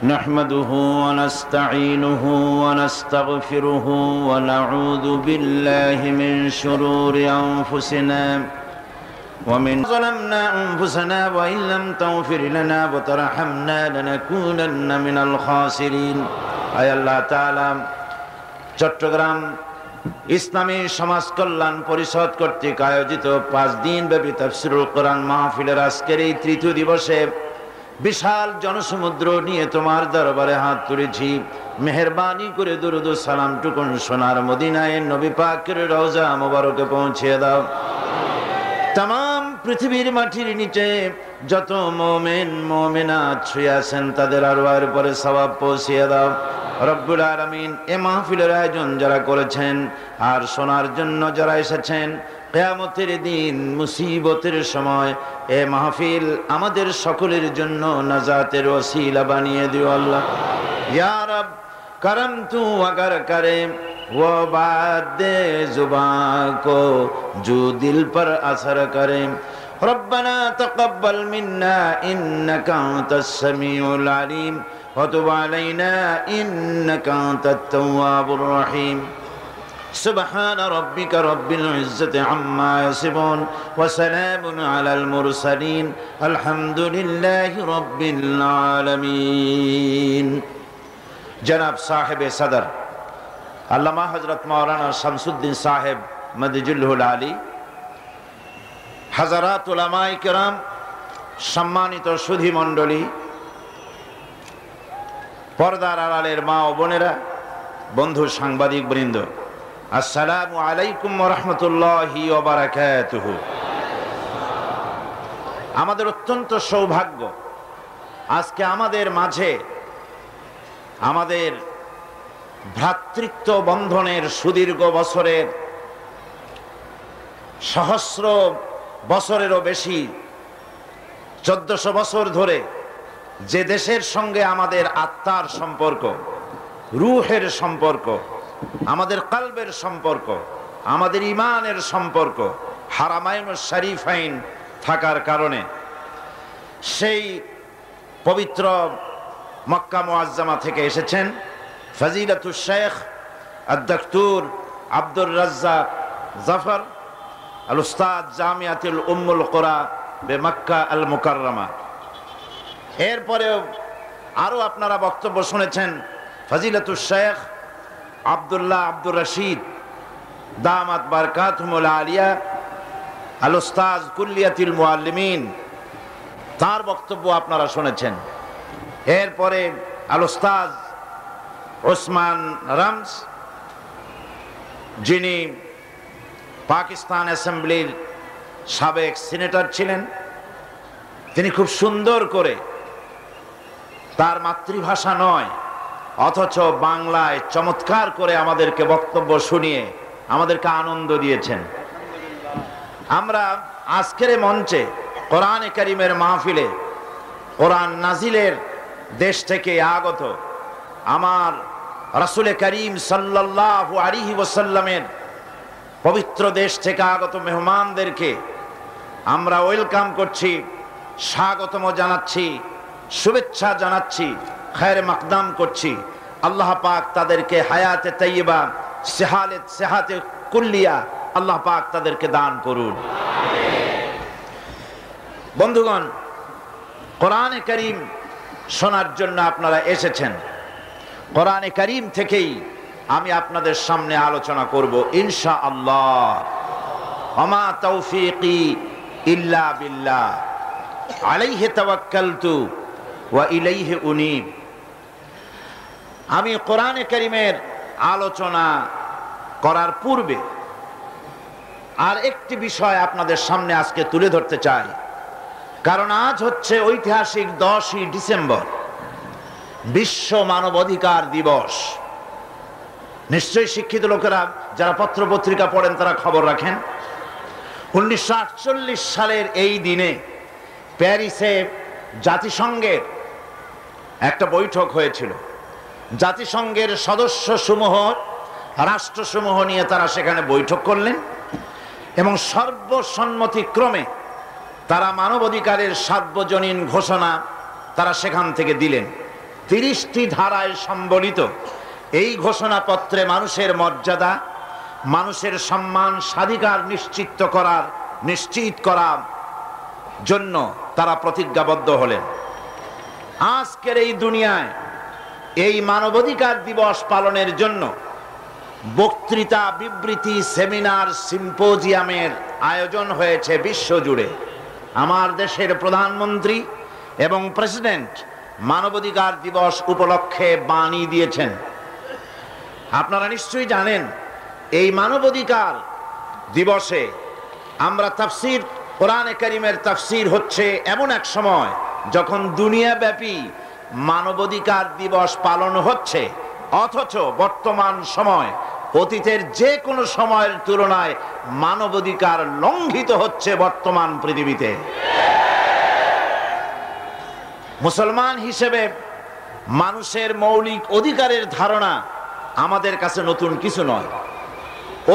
نحمده ونستعينه ونستغفره ونعوذ بالله من شرور أنفسنا ومن ظلمنا أنفسنا وإن لم تغفر لنا وترحمنا لنكونن من الخاسرين আয় আল্লাহ তাআলা চট্টগ্রাম ইসলামী সমাজ কল্যাণ পরিষদ কর্তৃক আয়োজিত 5 দিন ব্যাপী তাফসীরুল কোরআন মাহফিলের আজকের এই তৃতীয় দিবসে বিশাল জনসমুদ্র নিয়ে তোমার দরবারে হাত তুলেছি। মেহেরবানি করে দরুদ ও সালাম টুকুন সোনার মদিনায় নবী পাকের রওজা মোবারকে পৌঁছে দাও। तमाम পৃথিবীর মাটির নিচে যত মুমিন মুমিনাত শুয়ে আছেন তাদের আরওয়ার উপরে সওয়াব পৌঁছিয়ে দাও রব্বুল আলামিন। এ মাহফিলের আয়োজন যারা করেছেন আর শোনার জন্য যারা এসেছেন, কিয়ামতের দিন মুসিবতের সময় এ মাহফিল আমাদের সকলের জন্য নাজাতের ওসিলা বানিয়ে দিও আল্লাহ। ইয়া রব करम तू अगर करे वो बात दे जुबान को जो दिल पर असर करे। रब्बना तक़ब्बल मिन्ना इन्नका अंतस समीउल अलीम व तुब अलैना इन्नका अंतत तव्वाबुर रहीम। सुब्हान रब्बिका रब्बिल इज्जति अम्मा यसिफून व सलामुन अलल मुरसलीन अल्हम्दुलिल्लाहि रब्बिल आलमीन। जनाब साहिब सदर अल्लामा हजरत मौलाना शमसुद्दीन साहेब मदजुल्लुल आली, हजरात उलामाए किराम, सम्मानित सुधी मंडली, पर्दार आড়ালের মা ও বোনেরা, বন্ধু সাংবাদিক বৃন্দ, আসসালামু আলাইকুম ওয়া রাহমাতুল্লাহি ওয়া বারাকাতুহু। আমাদের অত্যন্ত সৌভাগ্য আজকে আমাদের মাঝে আমাদের ভ্রাতৃত্ব বন্ধনের সুদীর্ঘ বছরের সহস্র বছরেরও বেশি 1400 বছর ধরে যে দেশের সঙ্গে আমাদের আত্মার সম্পর্ক, রূহের সম্পর্ক, আমাদের কলবের সম্পর্ক, আমাদের ঈমানের সম্পর্ক হারামাইনুশ শরীফাইন থাকার কারণে সেই পবিত্র মক্কা মুআজ্জামা থেকে এসেছেন ফজিলাতুশ শেখ আদ-ডক্টর আব্দুর রাজ্জাক জাফর আল উস্তাদ জামিয়াতুল উম্মুল কুরা বে মক্কা আল মুকাররমা। এরপরেও আরও আপনারা বক্তব্য শুনেছেন ফজিলাতুশ শেখ আব্দুল্লাহ আব্দুর রশিদ দামাত বারকাতুহুল আলিয়া আল উস্তাদ কুল্লিয়াতুল মুআল্লিমিন, তার বক্তব্য আপনারা শুনেছেন। এরপরে আল উস্তাদ ওসমান রামস, যিনি পাকিস্তান অ্যাসেম্বলির সাবেক সিনেটর ছিলেন, তিনি খুব সুন্দর করে তার মাতৃভাষা নয় অথচ বাংলায় চমৎকার করে আমাদেরকে বক্তব্য শুনিয়ে আমাদেরকে আনন্দ দিয়েছেন। আমরা আজকের মঞ্চে কোরআনে কারীমের মাহফিলে কোরআন নাজিলের দেশ থেকে আগত আমার রাসূল করিম সাল্লাল্লাহু আলাইহি ওয়াসাল্লামের পবিত্র দেশ থেকে আগত মেহমানদেরকে আমরা ওয়েলকাম করছি, স্বাগতম জানাচ্ছি, শুভেচ্ছা জানাচ্ছি, খায়রে মাকদাম করছি। আল্লাহ পাক তাদেরকে হায়াতে তাইয়্যিবা, সেহাতে কুল্লিয়া আল্লাহ পাক তাদেরকে দান করুন। বন্ধুগণ, কোরআনে কারীম শোনার জন্য আপনারা এসেছেন। কোরআনে কারীম থেকেই আমি আপনাদের সামনে আলোচনা করব ইনশাআল্লাহ। ওমা তৌফিকি ইল্লা বিল্লাহ আলাইহি তাওয়াক্কালতু ওয়া ইলাইহি উনীব। আমি কোরআনে কারীমের আলোচনা করার পূর্বে আর একটি বিষয় আপনাদের সামনে আজকে তুলে ধরতে চাই, কারণ আজ হচ্ছে ঐতিহাসিক 10ই ডিসেম্বর, বিশ্ব মানবাধিকার দিবস। নিশ্চয়ই শিক্ষিত লোকেরা যারা পত্র পত্রিকা পড়েন তারা খবর রাখেন। 1948 সালের এই দিনে প্যারিসে জাতিসংঘের একটা বৈঠক হয়েছিল। জাতিসংঘের সদস্যসমূহ, রাষ্ট্রসমূহ নিয়ে তারা সেখানে বৈঠক করলেন এবং সর্বসম্মতিক্রমে তারা মানবাধিকারের সার্বজনীন ঘোষণা তারা সেখান থেকে দিলেন। 30টি ধারায় সম্বলিত এই ঘোষণাপত্রে মানুষের মর্যাদা, মানুষের সম্মান, স্বাধিকার নিশ্চিত করার জন্য তারা প্রতিজ্ঞাবদ্ধ হলেন। আজকের এই দুনিয়ায় এই মানবাধিকার দিবস পালনের জন্য বক্তৃতা, বিবৃতি, সেমিনার, সিম্পোজিয়ামের আয়োজন হয়েছে বিশ্বজুড়ে। আমার দেশের প্রধানমন্ত্রী এবং প্রেসিডেন্ট মানবাধিকার দিবস উপলক্ষে বাণী দিয়েছেন। আপনারা নিশ্চয়ই জানেন, এই মানবাধিকার দিবসে আমরা তাফসীর, কোরআনে কারীমের তাফসীর হচ্ছে এমন এক সময় যখন দুনিয়াব্যাপী মানবাধিকার দিবস পালন হচ্ছে, অথচ বর্তমান সময় অতীতের যে কোনো সময়ের তুলনায় মানবাধিকার লঙ্ঘিত হচ্ছে বর্তমান পৃথিবীতে। মুসলমান হিসেবে মানুষের মৌলিক অধিকারের ধারণা আমাদের কাছে নতুন কিছু নয়।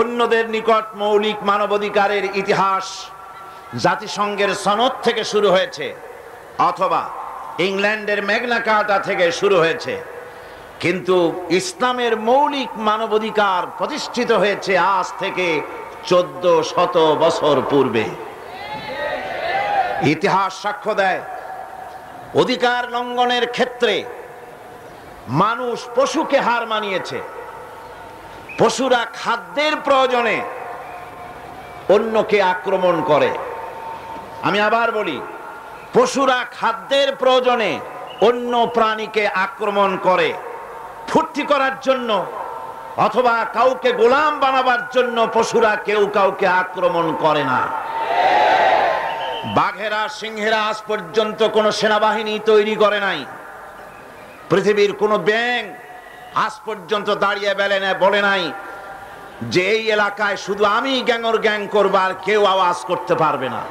অন্যদের নিকট মৌলিক মানবাধিকারের ইতিহাস জাতিসংঘের সনদ থেকে শুরু হয়েছে অথবা ইংল্যান্ডের ম্যাগনা কার্টা থেকে শুরু হয়েছে, কিন্তু ইসলামের মৌলিক মানবাধিকার প্রতিষ্ঠিত হয়েছে আজ থেকে 1400 বছর পূর্বে। ইতিহাস সাক্ষ্য দেয়, অধিকার লঙ্ঘনের ক্ষেত্রে মানুষ পশুকে হার মানিয়েছে। পশুরা খাদ্যের প্রয়োজনে অন্যকে আক্রমণ করে। আমি আবার বলি, পশুরা খাদ্যের প্রয়োজনে অন্য প্রাণীকে আক্রমণ করে। ফুর্তি করার জন্য অথবা কাউকে গোলাম বানাবার জন্য পশুরা কেউ কাউকে আক্রমণ করে না। বাঘেরা, সিংহেরা আজ পর্যন্ত কোনো সেনাবাহিনী তৈরি করে নাই। পৃথিবীর কোনো ব্যাঙ আজ পর্যন্ত দাঁড়িয়ে বলে নাই যে এই এলাকায় শুধু আমি গ্যাংর গ্যাং করব, আর কেউ আওয়াজ করতে পারবে না।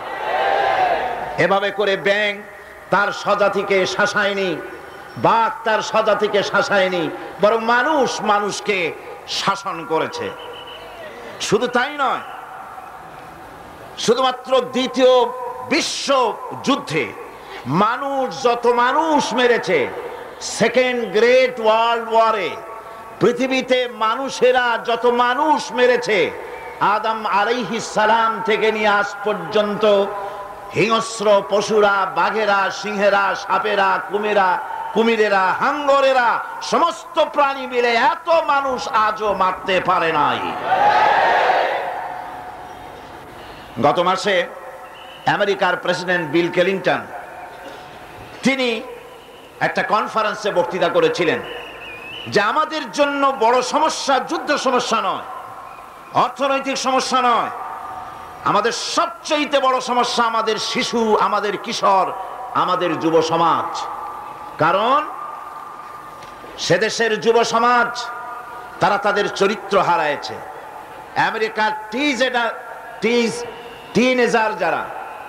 এভাবে করে ব্যাঙ তার স্বজাতিকে শাসায়নি, বাঘ তার স্বজাতিকে শাসায়নি, বরং মানুষ মানুষকে শাসন করেছে। শুধু তাই নয়, শুধুমাত্র দ্বিতীয় বিশ্ব যুদ্ধে মানুষ যত মানুষ মেরেছে, সেকেন্ড গ্রেট ওয়ার্ল্ড ওয়ারে পৃথিবীতে মানুষেরা যত মানুষ মেরেছে, আদম আলাইহিস সালাম থেকে নিয়ে আজ পর্যন্ত হিংস্র পশুরা, বাঘেরা, সিংহেরা, সাপেরা, কুমিরেরা, হাঙ্গরেরা, সমস্ত প্রাণী মিলে এত মানুষ আজও মারতে পারে নাই। গত মাসে আমেরিকার প্রেসিডেন্ট বিল ক্লিনটন তিনি একটা কনফারেন্সে বক্তৃতা করেছিলেন যে আমাদের জন্য বড় সমস্যা যুদ্ধ সমস্যা নয়, অর্থনৈতিক সমস্যা নয়, আমাদের সবচেয়ে বড় সমস্যা আমাদের শিশু, আমাদের কিশোর, আমাদের যুব সমাজ। কারণ সে যুব সমাজ তারা তাদের চরিত্র হারায়েছে। আমেরিকার টিনেজার যারা,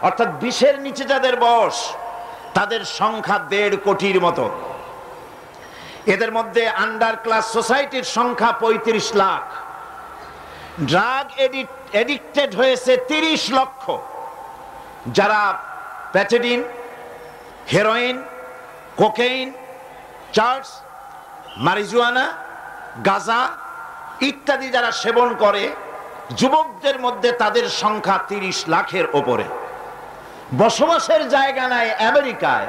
অর্থাৎ 20-এর নিচে যাদের বয়স, তাদের সংখ্যা 1.5 কোটির মতো। এদের মধ্যে আন্ডার ক্লাস সোসাইটির সংখ্যা 35 লাখ। ড্রাগ এডিক্টেড হয়েছে 30 লক্ষ, যারা pethidine, heroin, cocaine, church, marijuana, গাঁজা ইত্যাদি যারা সেবন করে, যুবকদের মধ্যে তাদের সংখ্যা 30 লাখের ওপরে। বসবাসের জায়গা নাই আমেরিকায়,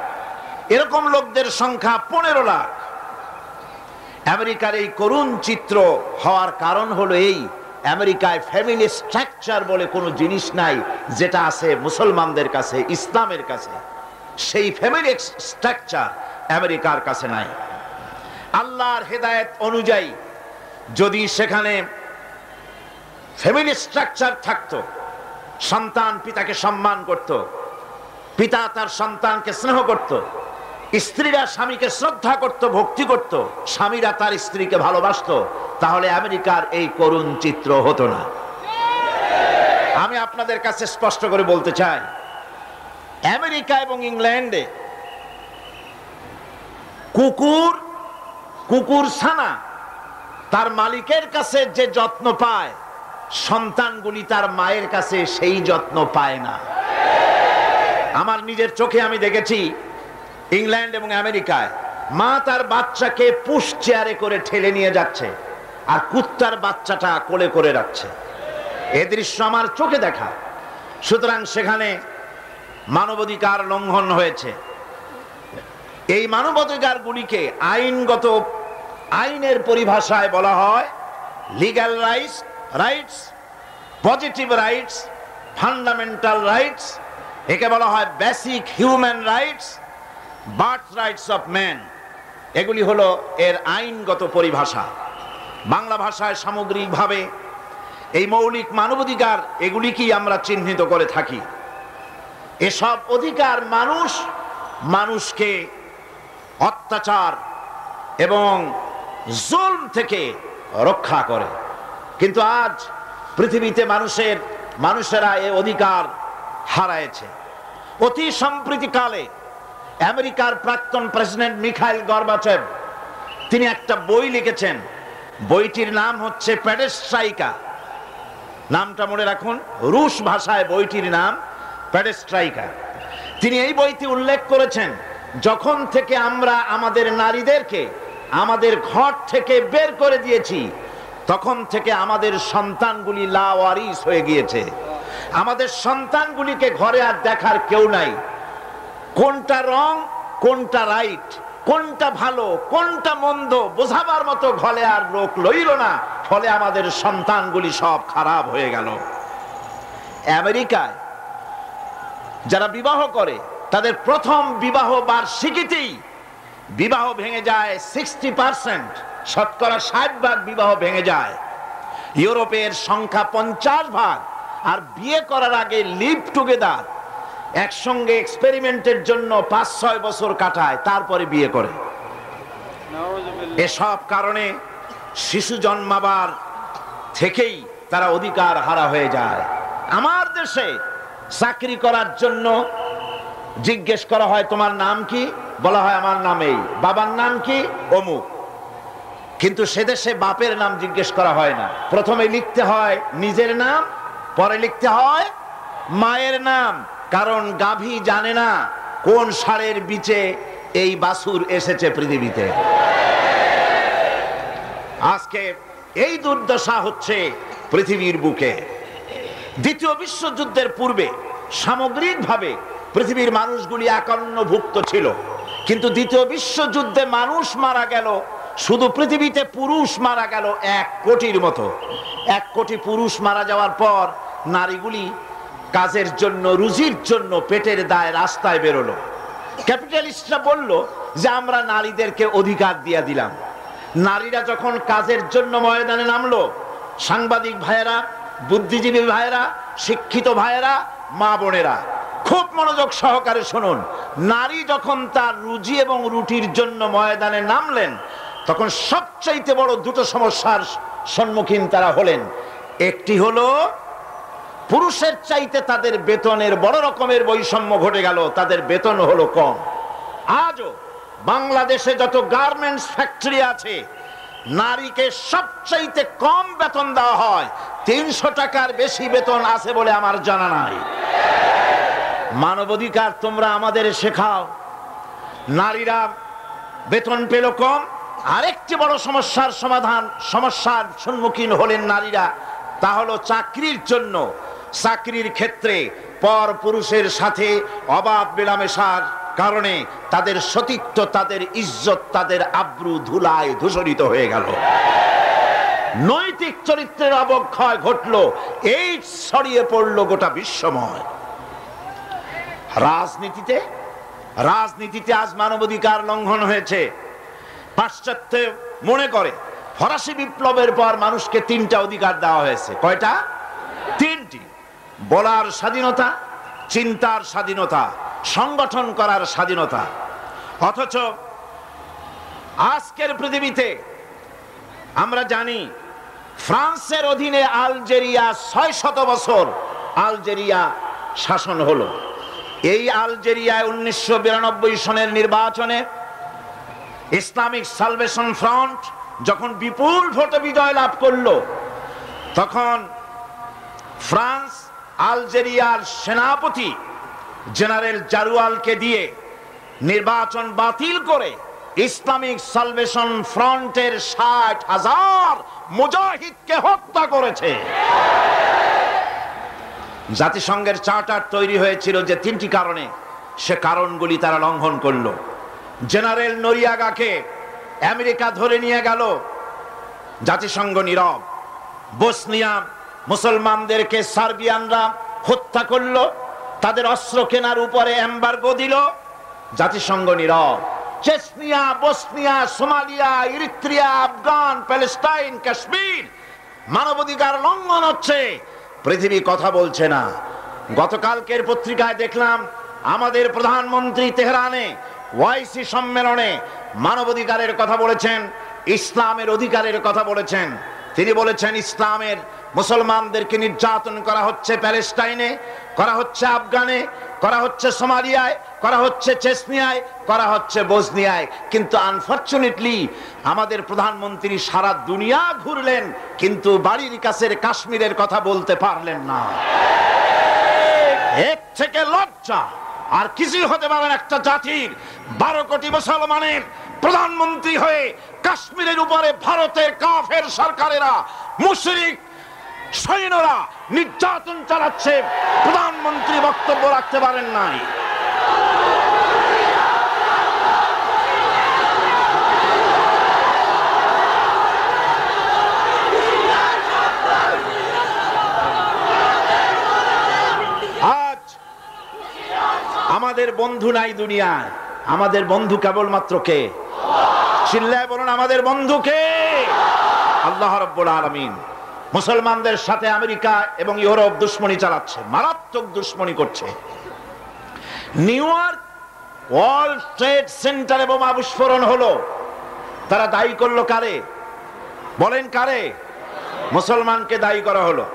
এরকম লোকদের সংখ্যা 15 লাখ। আমেরিকার এই করুণ চিত্র হওয়ার কারণ হলো এই, আমেরিকায় ফ্যামিলি স্ট্রাকচার বলে কোনো জিনিস নাই, যেটা আছে মুসলমানদের কাছে, ইসলামের কাছে। সেই ফ্যামিলি স্ট্রাকচার আমেরিকার কাছে নাই। আল্লাহর হেদায়েত অনুযায়ী যদি সেখানে ফ্যামিলি স্ট্রাকচার থাকতো, সন্তান পিতাকে সম্মান করত, পিতা তার সন্তানকে স্নেহ করত, স্ত্রীরা স্বামীকে শ্রদ্ধা করত, ভক্তি করত, স্বামীরা তার স্ত্রীকে ভালোবাসতো, তাহলে আমেরিকার এই করুণ চিত্র হতো না। আমি আপনাদের কাছে স্পষ্ট করে বলতে চাই, আমেরিকা এবং ইংল্যান্ডে কুকুর ছানা তার মালিকের কাছে যে যত্ন পায়, সন্তানগুলি তার মায়ের কাছে সেই যত্ন পায় না। আমার নিজের চোখে আমি দেখেছি ইংল্যান্ড এবং আমেরিকায় মা তার বাচ্চাকে পুশ চেয়ারে করে ঠেলে নিয়ে যাচ্ছে, আর কুত্তার বাচ্চাটা কোলে করে রাখছে। এ দৃশ্য আমার চোখে দেখা। সুতরাং সেখানে মানবাধিকার লঙ্ঘন হয়েছে। এই মানবাধিকারগুলিকে আইনের পরিভাষায় বলা হয় legal rights, positive rights, fundamental rights, একে বলা হয় basic human rights, birth rights of man. এগুলি হলো এর আইনগত পরিভাষা। বাংলা ভাষায় সামগ্রিকভাবে এই মৌলিক মানবাধিকার এগুলিকেই আমরা চিহ্নিত করে থাকি। এসব অধিকার মানুষকে অত্যাচার এবং জুলম থেকে রক্ষা করে। কিন্তু আজ পৃথিবীতে মানুষেরা এই অধিকার হারায়েছে। অতি সম্প্রতিকালে আমেরিকার প্রাক্তন প্রেসিডেন্ট মিখাইল গর্বাচেভ তিনি একটা বই লিখেছেন। বইটির নাম হচ্ছে পেরেস্ট্রাইকা। নামটা মনে রাখুন, রুশ ভাষায় বইটির নাম পেরেস্ট্রাইকা। তিনি এই বইতে উল্লেখ করেছেন, যখন থেকে আমরা আমাদের নারীদেরকে আমাদের ঘর থেকে বের করে দিয়েছি, তখন থেকে আমাদের সন্তানগুলি লাওয়ারিস হয়ে গিয়েছে। আমাদের সন্তানগুলিকে ঘরে আর দেখার কেউ নাই। কোনটা রং, কোনটা রাইট, কোনটা ভালো, কোনটা মন্দ বোঝাবার মতো ঘরে আর লোক লইল না। ফলে আমাদের সন্তানগুলি সব খারাপ হয়ে গেল। আমেরিকায় যারা বিবাহ করে তাদের প্রথম বিবাহ বার্ষিকীতেই বিবাহ ভেঙে যায় 60%, শতকরা 60% বিবাহ ভেঙে যায়। ইউরোপের সংখ্যা 50%। আর বিয়ে করার আগে লিভ টুগেদার, একসঙ্গে এক্সপেরিমেন্টের জন্য 5-6 বছর কাটায়, তারপরে বিয়ে করে। এসব কারণে শিশু জন্মাবার থেকেই তারা অধিকার হারা হয়ে যায়। আমার দেশে চাকরি করার জন্য জিজ্ঞেস করা হয় তোমার নাম কি, বলা হয় আমার নাম এই, বাবার নাম কি অমুক। কিন্তু সে দেশে বাপের নাম জিজ্ঞেস করা হয় না। প্রথমে লিখতে হয় নিজের নাম, পরে লিখতে হয় মায়ের নাম। কারণ গাভী জানে না কোন ষাঁড়ের বিচে এই বাছুর এসেছে পৃথিবীতে। আজকে এই দুর্দশা হচ্ছে পৃথিবীর বুকে। দ্বিতীয় বিশ্বযুদ্ধের পূর্বে সামগ্রিকভাবে পৃথিবীর মানুষগুলি একান্নভুক্ত ছিল। কিন্তু দ্বিতীয় বিশ্বযুদ্ধে মানুষ মারা গেল, শুধু পৃথিবীতে পুরুষ মারা গেল 1 কোটির মতো। 1 কোটি পুরুষ মারা যাওয়ার পর নারীগুলি কাজের জন্য, রুজির জন্য পেটের দায়ে রাস্তায় বেরোলো। ক্যাপিটালিস্টরা বলল যে আমরা নারীদেরকে অধিকার দিয়ে দিলাম। নারীরা যখন কাজের জন্য ময়দানে নামলো, সাংবাদিক ভাইয়েরা, বুদ্ধিজীবী ভাইয়েরা, শিক্ষিত ভাইয়েরা, মা বোনেরা খুব মনোযোগ সহকারে শুনুন। নারী যখন তার রুজি এবং রুটির জন্য ময়দানে নামলেন, তখন সবচাইতে বড় দুটো সমস্যার সম্মুখীন তারা হলেন। একটি হলো পুরুষের চাইতে তাদের বেতনের বড় রকমের বৈষম্য ঘটে গেল, তাদের বেতন হলো কম। আজও বাংলাদেশে যত গার্মেন্টস ফ্যাক্টরি আছে, নারীকে সবচাইতে কম বেতন দেওয়া হয়। 300 টাকার বেশি বেতন আছে বলে আমার জানা নাই। মানবাধিকার তোমরা আমাদের শেখাও, নারীরা বেতন পেল কম। আরেকটি বড় সমস্যার সম্মুখীন হলেন নারীরা, তা হলো চাকরির জন্য। চাকরির ক্ষেত্রে পর পুরুষের সাথে অবাধ মেলামেশার কারণে তাদের সতীত্ব, তাদের ইজ্জত, তাদের আব্রু ধুলায় ধূসরিত হয়ে গেল। নৈতিক চরিত্রের অবক্ষয় ঘটলো, এই ছড়িয়ে পড়লো গোটা বিশ্বময়। রাজনীতিতে আজ মানবাধিকার লঙ্ঘন হয়েছে। পাশ্চাত্য মনে করে ফরাসি বিপ্লবের পর মানুষকে 3টা অধিকার দেওয়া হয়েছে। কয়টা? 3টি। বলার স্বাধীনতা, চিন্তার স্বাধীনতা, সংগঠন করার স্বাধীনতা। অথচ আজকের পৃথিবীতে আমরা জানি ফ্রান্সের অধীনে আলজেরিয়া 600 বছর আলজেরিয়া শাসন হলো। এই আলজেরিয়ায় 1992 সনের নির্বাচনে ইসলামিক সালভেশন ফ্রন্ট যখন বিপুল ভোটে বিজয় লাভ করলো, তখন ফ্রান্স আলজেরিয়ার সেনাপতি জেনারেল জারুয়ালকে দিয়ে নির্বাচন বাতিল করে ইসলামিক সালভেশন ফ্রন্টের 60,000 মুজাহিদকে হত্যা করেছে। জাতিসংঘের চার্টার তৈরি হয়েছিল যে 3টি কারণে, সে কারণগুলি তারা লঙ্ঘন করলো। জেনারেল নরিয়াগাকে আমেরিকা ধরে নিয়ে গেল, জাতিসংঘ নীরব। বসনিয়া মুসলমানদেরকে সার্বিয়ানরা হত্যা করলো, তাদের অস্ত্র কেনার উপরে এমবার্গো দিল, জাতিসংঘ নীরব। Chechnya, Bosnia, Somalia, Eritrea, Afghan, Palestine, Kashmir মানবাধিকার লঙ্ঘন হচ্ছে, পৃথিবী কথা বলছে না। গতকালকের পত্রিকায় দেখলাম আমাদের প্রধানমন্ত্রী তেহরানে ওয়াইসি সম্মেলনে মানবাধিকারের কথা বলেছেন, ইসলামের অধিকারের কথা বলেছেন। তিনি বলেছেন ইসলামের মুসলমানদেরকে নির্যাতন করা হচ্ছে প্যালেস্টাইনে, করা হচ্ছে আফগানে, করা হচ্ছে সোমালিয়ায়, করা হচ্ছে চেচনিয়ায়, করা হচ্ছে বসনিয়ায়। কিন্তু আনফরচুনেটলি আমাদের প্রধানমন্ত্রী সারা দুনিয়া ঘুরলেন, কিন্তু বাড়ির কাছের কাশ্মীরের কথা বলতে পারলেন না। এর থেকে লজ্জা আর কিছুই হতে পারে না একটা জাতির। 12 কোটি মুসলমানের প্রধানমন্ত্রী হয়ে কাশ্মীরের উপরে ভারতের কাফের সরকারেরা, মুশরিক সৈন্যরা নির্যাতন চালাচ্ছে, প্রধানমন্ত্রী বক্তব্য রাখতে পারেন নাই। আজ আমাদের বন্ধু নাই দুনিয়ায়, আমাদের বন্ধু কেবলমাত্র কে? চিল্লায় বলুন, আমাদের বন্ধু কে? আল্লাহ রাব্বুল আলামিন। মুসলমানদের সাথে আমেরিকা এবং ইউরোপ দুশ্মনী চালাচ্ছে, মারাত্মক দুশ্মনী করছে। নিউ ইয়র্ক ওয়ার্ল্ড ট্রেড সেন্টারে বোমা বিস্ফোরণ হলো, তারা দায়ী করলো কারে? বলেন কারে? মুসলমানকে দায়ী করা হলো।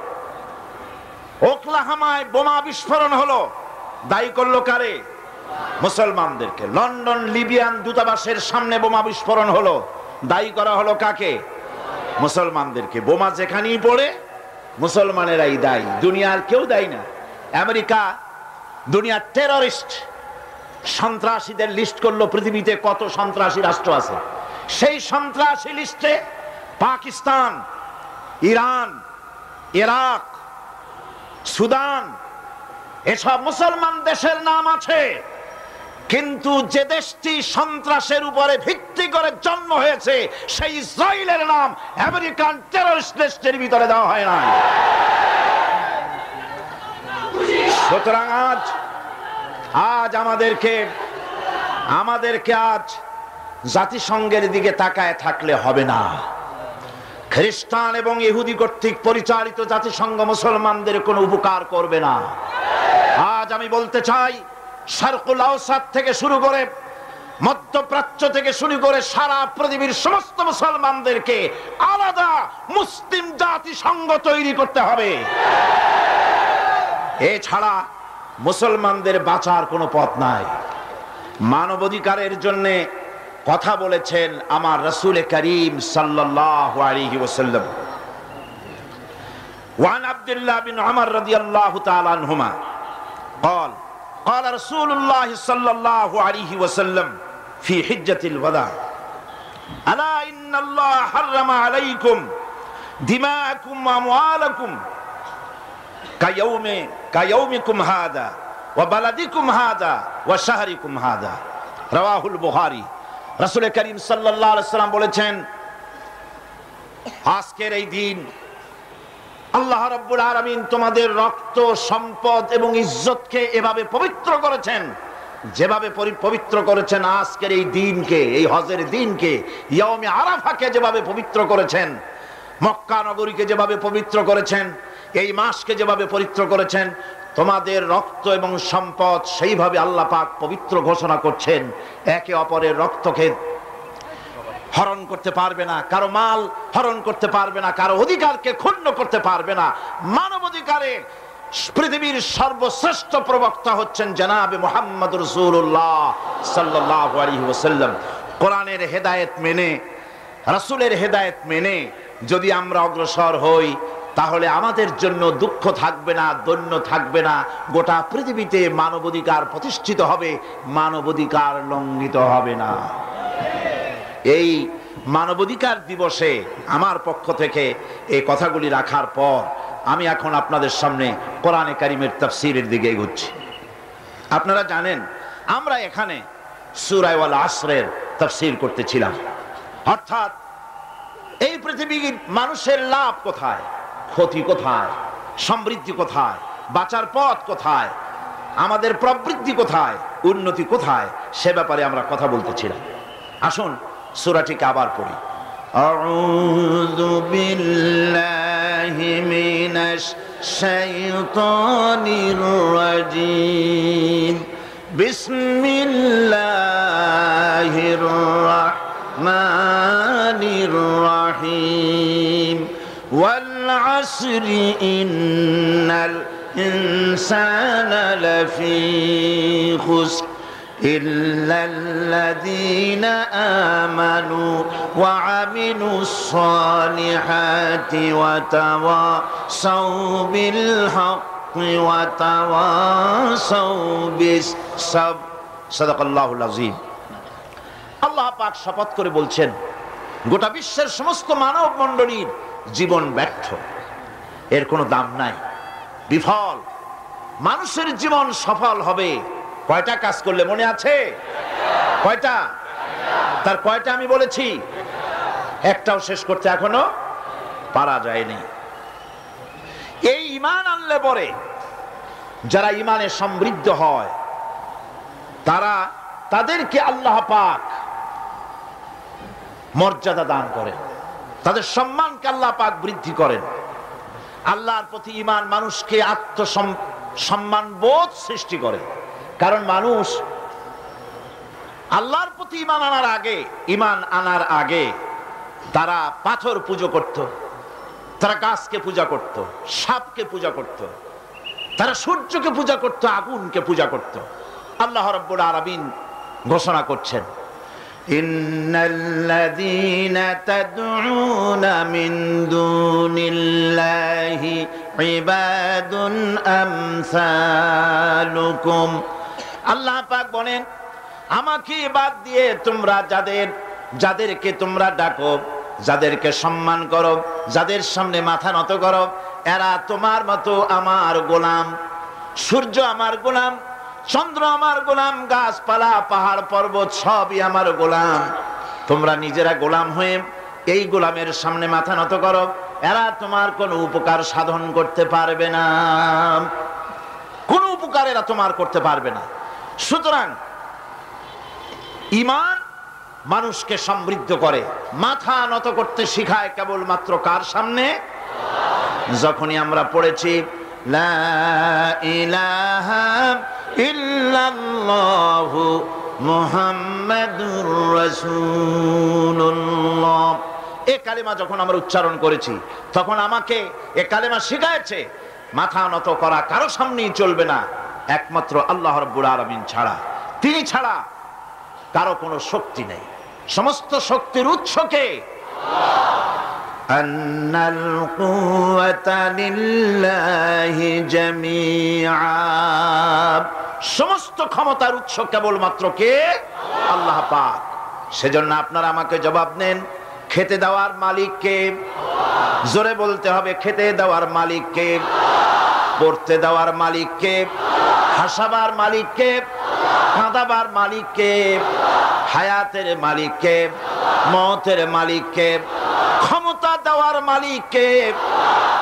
ওকলাহামায় বোমা বিস্ফোরণ হলো, দায়ী করলো কারে? মুসলমানদেরকে। লন্ডন লিবিয়ান দূতাবাসের সামনে বোমা বিস্ফোরণ হলো, দায়ী করা হলো কাকে? মুসলমানদেরকে। বোমা যেখানেই পড়ে মুসলমানেরাই দায়ী, দুনিয়ার কেউ দায়ী না। আমেরিকা দুনিয়ার টেররিস্ট সন্ত্রাসীদের লিস্ট করলো, পৃথিবীতে কত সন্ত্রাসী রাষ্ট্র আছে, সেই সন্ত্রাসী লিস্টে পাকিস্তান, ইরান, ইরাক, সুদান এসব মুসলমান দেশের নাম আছে। কিন্তু যে দেশটি সন্ত্রাসের উপরে ভিত্তি করে জন্ম হয়েছে, সেই ইসরায়েলের নাম আমেরিকান টেররিস্ট লিস্টের ভিতরে দেওয়া হয় না। সুতরাং আজ আমাদেরকে আজ জাতিসংঘের দিকে তাকায় থাকলে হবে না। খ্রিস্টান এবং ইহুদি কর্তৃক পরিচালিত জাতিসংঘ মুসলমানদের কোনো উপকার করবে না। আজ আমি বলতে চাই, শারকুল আওসাত থেকে শুরু করে মধ্যপ্রাচ্য থেকে শুরু করে সারা পৃথিবীর সমস্ত মুসলমানদেরকে আলাদা মুসলিম জাতিসংঘ তৈরি করতে হবে। এছাড়া মুসলমানদের বাঁচার কোনো পথ নাই। মানবাধিকারের জন্য কথা বলেছেন আমার রাসূল করিম সাল্লাল্লাহু আলাইহি ওয়াসাল্লাম। ওয়ান আব্দুল্লাহ বিন উমর রাদিয়াল্লাহু তাআলা আনহুমা قال قال رسول الله صلى الله عليه وسلم في حجة الوداع ألا إن الله حرم عليكم دماءكم وأموالكم كيومكم هذا وبلدكم هذا وشهركم هذا رواه البخاري। রাসূল করিম সাল্লাল্লাহু আলাইহি ওয়াসাল্লাম বলেছেন, আজকের এই দিন আল্লাহ রাব্বুল আলামিন তোমাদের রক্ত, সম্পদ এবং ইজ্জতকে এভাবে পবিত্র করেছেন, যেভাবে পবিত্র করেছেন আজকের এই দিনকে, এই হজের দিনকে, ইয়াউমে আরাফাকে যেভাবে পবিত্র করেছেন, মক্কা নগরীকে যেভাবে পবিত্র করেছেন, এই মাসকে যেভাবে পবিত্র করেছেন, তোমাদের রক্ত এবং সম্পদ সেইভাবে আল্লাহ পাক পবিত্র ঘোষণা করছেন। একে অপরের রক্তকে হরণ করতে পারবে না, কারো মাল হরণ করতে পারবে না, কারো অধিকারকে ক্ষুণ্ণ করতে পারবে না। মানবাধিকারের পৃথিবীর সর্বশ্রেষ্ঠ প্রবক্তা হচ্ছেন জনাবে মুহাম্মদ রাসূলুল্লাহ সাল্লাল্লাহু আলাইহি ওয়াসাল্লাম। কোরআনের হেদায়েত মেনে, রাসূলের হেদায়েত মেনে যদি আমরা অগ্রসর হই, তাহলে আমাদের জন্য দুঃখ থাকবে না, দৈন্য থাকবে না। গোটা পৃথিবীতে মানবাধিকার প্রতিষ্ঠিত হবে, মানবাধিকার লঙ্ঘিত হবে না। এই মানবাধিকার দিবসে আমার পক্ষ থেকে এই কথাগুলি রাখার পর আমি এখন আপনাদের সামনে কোরআনে কারিমের তাফসীরের দিকে এগোচ্ছি। আপনারা জানেন আমরা এখানে সূরা ওয়াল আসরের তাফসীর করতেছিলাম, অর্থাৎ এই পৃথিবীর মানুষের লাভ কোথায়, ক্ষতি কোথায়, সমৃদ্ধি কোথায়, বাঁচার পথ কোথায়, আমাদের প্রবৃদ্ধি কোথায়, উন্নতি কোথায়, সে ব্যাপারে আমরা কথা বলতেছিলাম। আসুন সূরাটিকে আবার পড়ি। আউযু বিল্লাহি মিনাশ শাইতানির রাজীম। বিসমিল্লাহির রাহমানির রাহিম। ওয়াল আসরি ইন্নাল ইনসানা লাফী খুসর إلا الذين آمنوا وعملوا الصالحات وتواصوا بالحق وتواصوا بالصبر صدق الله العظيم। আল্লাহ পাক শপথ করে বলছেন, গোটা বিশ্বের সমস্ত মানব মণ্ডলীর জীবন ব্যর্থ, এর কোনো দাম নাই, বিফল। মানুষের জীবন সফল হবে কয়টা কাজ করলে, মনে আছে কয়টা? তার কয়টা আমি বলেছি? একটাও শেষ করতে এখনো পারা যায়নি। এই ঈমান আনলে পরে যারা ঈমানে সমৃদ্ধ হয় তাদেরকে আল্লাহ পাক মর্যাদা দান করেন, তাদের সম্মানকে আল্লাহ পাক বৃদ্ধি করেন। আল্লাহর প্রতি ঈমান মানুষকে আত্মসম্মান বোধ সৃষ্টি করে। কারণ মানুষ আল্লাহর প্রতি ঈমান আনার আগে তারা পাথর পূজা করত, তারা গাছকে পূজা করত, সাপকে পূজা করত, তারা সূর্যকে পূজা করত, আগুনকে পূজা করত। আল্লাহ রাব্বুল আলামিন ঘোষণা করছেন, ইন্নাল্লাযীনা তাদউনা মিন দুনিল্লাহি ইবাদুন আমসালুকুম। আল্লাহ পাক বলেন, আমাকে বাদ দিয়ে তোমরা যাদেরকে তোমরা ডাকো, যাদেরকে সম্মান করো, যাদের সামনে মাথা নত করো, এরা তোমার মতো আমার গোলাম। সূর্য আমার গোলাম, চন্দ্র আমার গোলাম, গাছপালা, পাহাড় পর্বত সবই আমার গোলাম। তোমরা নিজেরা গোলাম হয়ে এই গোলামের সামনে মাথা নত করো, এরা তোমার কোনো উপকার সাধন করতে পারবে না, কোনো উপকার এরা তোমার করতে পারবে না। সুতরাং ঈমান মানুষকে সমৃদ্ধ করে, মাথা নত করতে শিখায় কেবলমাত্র কার সামনে? যখনই আমরা পড়েছি লা ইলাহা ইল্লাল্লাহু মুহাম্মাদুর রাসূলুল্লাহ, এই কালেমা যখন আমরা উচ্চারণ করেছি তখন আমাকে এই কালেমা শিখায়েছে মাথা নত করা কারো সামনেই চলবে না, একমাত্র আল্লাহ রাব্বুল আলামিন ছাড়া। তিনি ছাড়া কারো কোনো শক্তি নেই, সমস্ত শক্তির উৎস কে? আন্নাল কুওয়াতা লিল্লাহি জামিআ, সমস্ত ক্ষমতার উৎস কেবলমাত্র কে? আল্লাহ পাক। সেজন্য আপনারা আমাকে জবাব দেন, খেতে দেওয়ার মালিক কে? জোরে বলতে হবে, খেতে দেওয়ার মালিক কে? পড়তে দেওয়ার মালিক কে? হাসাবার মালিক কে? কাঁদাবার মালিক কে? হায়াতের মালিক কে? মওতের মালিক কে? ক্ষমতা দেওয়ার মালিক কে?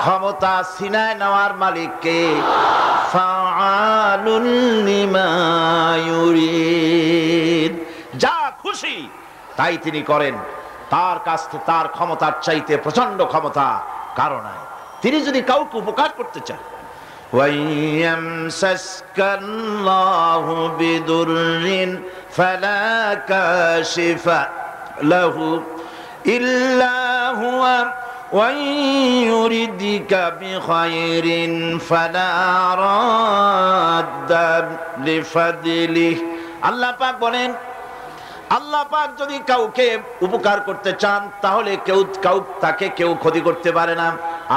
ক্ষমতা ছিনায় নেওয়ার মালিক কে? ফাআলুল লিমা ইউরিদ, যা খুশি তাই তিনি করেন। তার কাছ থেকে তার ক্ষমতার চাইতে প্রচন্ড ক্ষমতা কারো নাই। তিনি যদি কাউকে উপকার করতে চান, ওয়াইয়ামসাসকাল্লাহু বিদুররিন ফালা কাশিফা লাহু ইল্লা হুয়া ওয়াইয়ুরিদিকা বিখাইরিন ফালা রাদ্দা লিফাদলিহি। আল্লাহ পাক বলেন, আল্লাহ পাক যদি কাউকে উপকার করতে চান তাহলে তাকে কেউ ক্ষতি করতে পারে না।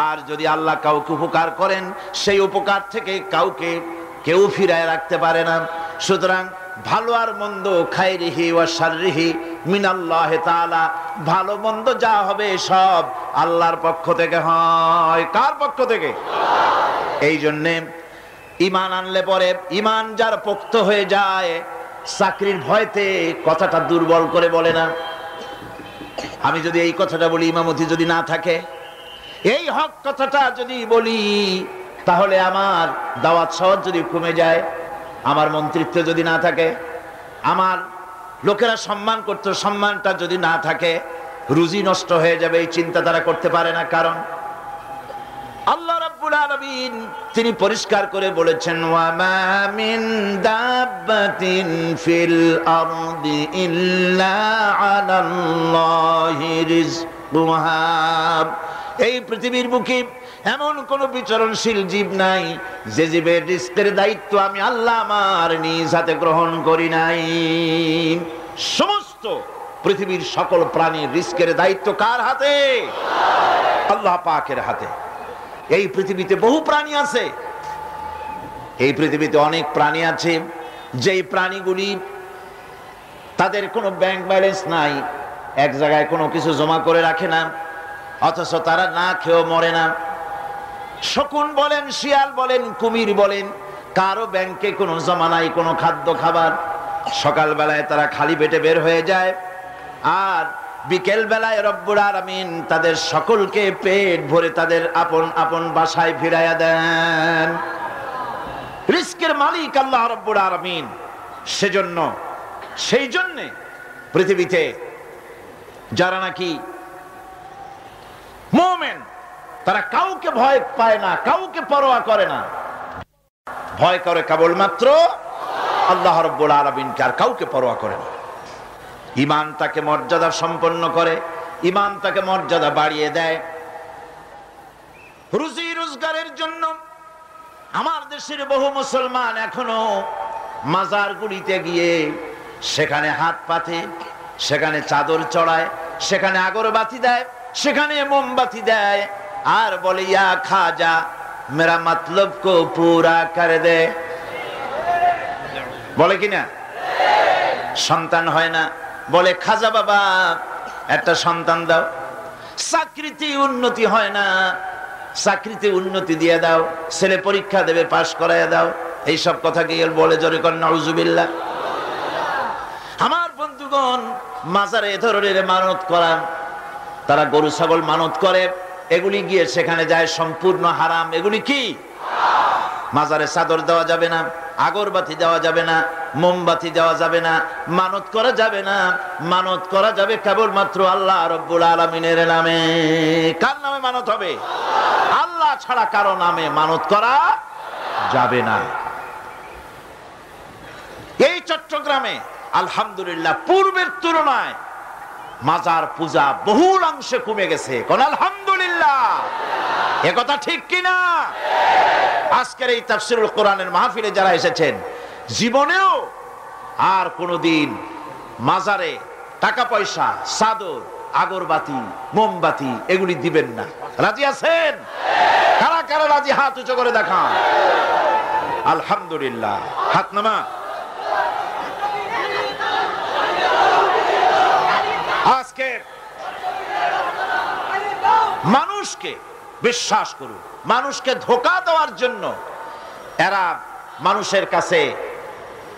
আর যদি আল্লাহ কাউকে উপকার করেন সেই উপকার থেকে কাউকে কেউ ফিরায় রাখতে পারে না। সুতরাং ভালো আর মন্দ, খায়রিহি ওয়া শাররিহি, মিনাল্লাহি তাআলা, ভালো মন্দ যা হবে সব আল্লাহর পক্ষ থেকে হয়। কার পক্ষ থেকে? এই জন্যে ঈমান আনলে পরে, ঈমান যার পোক্ত হয়ে যায়, চাকরির ভয়তে কথাটা দুর্বল করে বলে না। আমি যদি এই কথাটা বলি, ইমামতি যদি না থাকে, এই হক কথাটা যদি বলি, তাহলে আমার দাওয়াত সওয়াত যদি কমে যায়, আমার মন্ত্রিত্ব যদি না থাকে, আমার লোকেরা সম্মান করত, সম্মানটা যদি না থাকে, রুজি নষ্ট হয়ে যাবে, এই চিন্তা তারা করতে পারে না। কারণ আল্লাহ রাব্বুল আলামিন তিনি পরিষ্কার করে বলেছেন, ওয়া মা মিন দাব্বাতিন ফিল আরদি ইল্লা আলাল্লাহি রিজকুহা। এই পৃথিবীর বুকে এমন কোন বিচরণশীল জীব নাই যে জীবের রিজকের দায়িত্ব আমি আল্লাহ আমার নিজ হাতে গ্রহণ করি নাই। সমস্ত পৃথিবীর সকল প্রাণীর রিজকের দায়িত্ব কার হাতে? আল্লাহ পাকের হাতে। এই পৃথিবীতে বহু প্রাণী আছে, এই পৃথিবীতে অনেক প্রাণী আছে যেই প্রাণীগুলি তাদের কোনো ব্যাংক ব্যালেন্স নাই, এক জায়গায় কোনো কিছু জমা করে রাখে না, অথচ তারা না খেয়েও মরে না। শকুন বলেন, শিয়াল বলেন, কুমির বলেন, কারো ব্যাংকে কোনো জমা নাই, কোনো খাদ্য খাবার। সকালবেলায় তারা খালি পেটে বের হয়ে যায়, আর বিকেল বেলায় রব্বুল আলামিন তাদের সকলকে পেট ভরে তাদের আপন আপন বাসায় ফিরাইয়া দেন। রিজকের মালিক আল্লাহ রব্বুল আলামিন। সেই জন্যে পৃথিবীতে যারা নাকি মুমিন, তারা কাউকে ভয় পায় না, কাউকে পরোয়া করে না, ভয় করে কেবলমাত্র আল্লাহ রাব্বুল আলামিনকে, আর কাউকে পরোয়া করে না। ঈমান তাকে মর্যাদা সম্পন্ন করে, ঈমান তাকে মর্যাদা বাড়িয়ে দেয়। রুজি রোজগারের জন্য আমার দেশের বহু মুসলমান এখনো মাজারগুলিতে গিয়ে সেখানে হাত পাতে, সেখানে চাদর চড়ায়, সেখানে আগরবাতি দেয়, সেখানে মোমবাতি দেয়, আর বলে ইয়া খাজা মেরা মতলব কো পুরা করে দে। বলে কিনা? সন্তান হয় না, বলে খাজা বাবা একটা সন্তান দাও। চাকরিতে উন্নতি হয় না, চাকরিতে উন্নতি দিয়ে দাও, ছেলে পরীক্ষা দেবে পাশ করাইয়া দাও। এইসব কথা কি বলে? জোরে কর নাউজুবিল্লাহ। আমার বন্ধুগণ, মাজারে এ ধরনের মানত করা, তারা গরু ছাগল মানত করে, এগুলি গিয়ে সেখানে যায় সম্পূর্ণ হারাম। এগুলি কি? মাজারে চাদর দেওয়া যাবে না, আগরবাতি দেওয়া যাবে না, মোমবাতি দেওয়া যাবে না, মানত করা যাবে না। মানত করা যাবে কেবলমাত্র আল্লাহ রাব্বুল আলামিনের নামে। কার নামে মানত হবে? আল্লাহ ছাড়া কারো নামে মানত করা যাবে না। এই চট্টগ্রামে আলহামদুলিল্লাহ পূর্বের তুলনায় মাজার পূজা বহুল অংশে কমে গেছে। কোন আলহামদুলিল্লাহ? এ কথা ঠিক কিনা? আজকের এই তাফসীরুল কোরআনের মাহফিলে যারা এসেছেন, জীবনেও আর কোনোদিন মাজারে টাকা পয়সা, চাদর, আগরবাতি, মোমবাতি এগুলি দিবেন না। রাজি আছেন? কারা কারা রাজি? হাত উঁচু করে দেখান। আলহামদুলিল্লাহ। হাত নামা। আজকে মানুষকে বিশ্বাস করুন, মানুষকে ধোঁকা দেওয়ার জন্য এরা মানুষের কাছে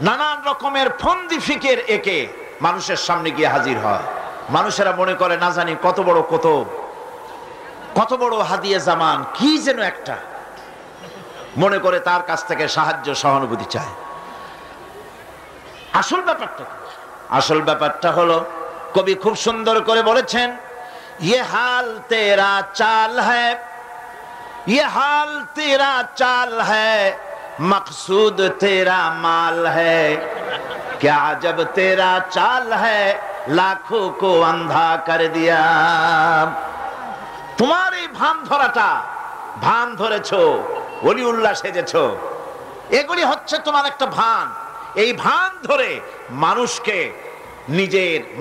নানান রকমের ফন্দি ফিকের একে মানুষের সামনে গিয়ে হাজির হয়। মানুষেরা মনে করে না জানি কত বড় হাদিয়ে জামান, কি যেন একটা মনে করে তার কাছ থেকে সাহায্য সহানুভূতি চায়। আসল ব্যাপারটা হলো, কবি খুব সুন্দর করে বলেছেন, ये हाल तेरा चाल है, ये हाल तेरा चाल है, मकसूद तेरा माल है, क्या जब तेरा चाल है लाखों को अंधा कर दिया। তোমার এই ভান ধরাটা, ভান ধরেছো, ওলিউল্লাহ সেজেছো, এগুলি হচ্ছে তোমার একটা ভান। এই ভান ধরে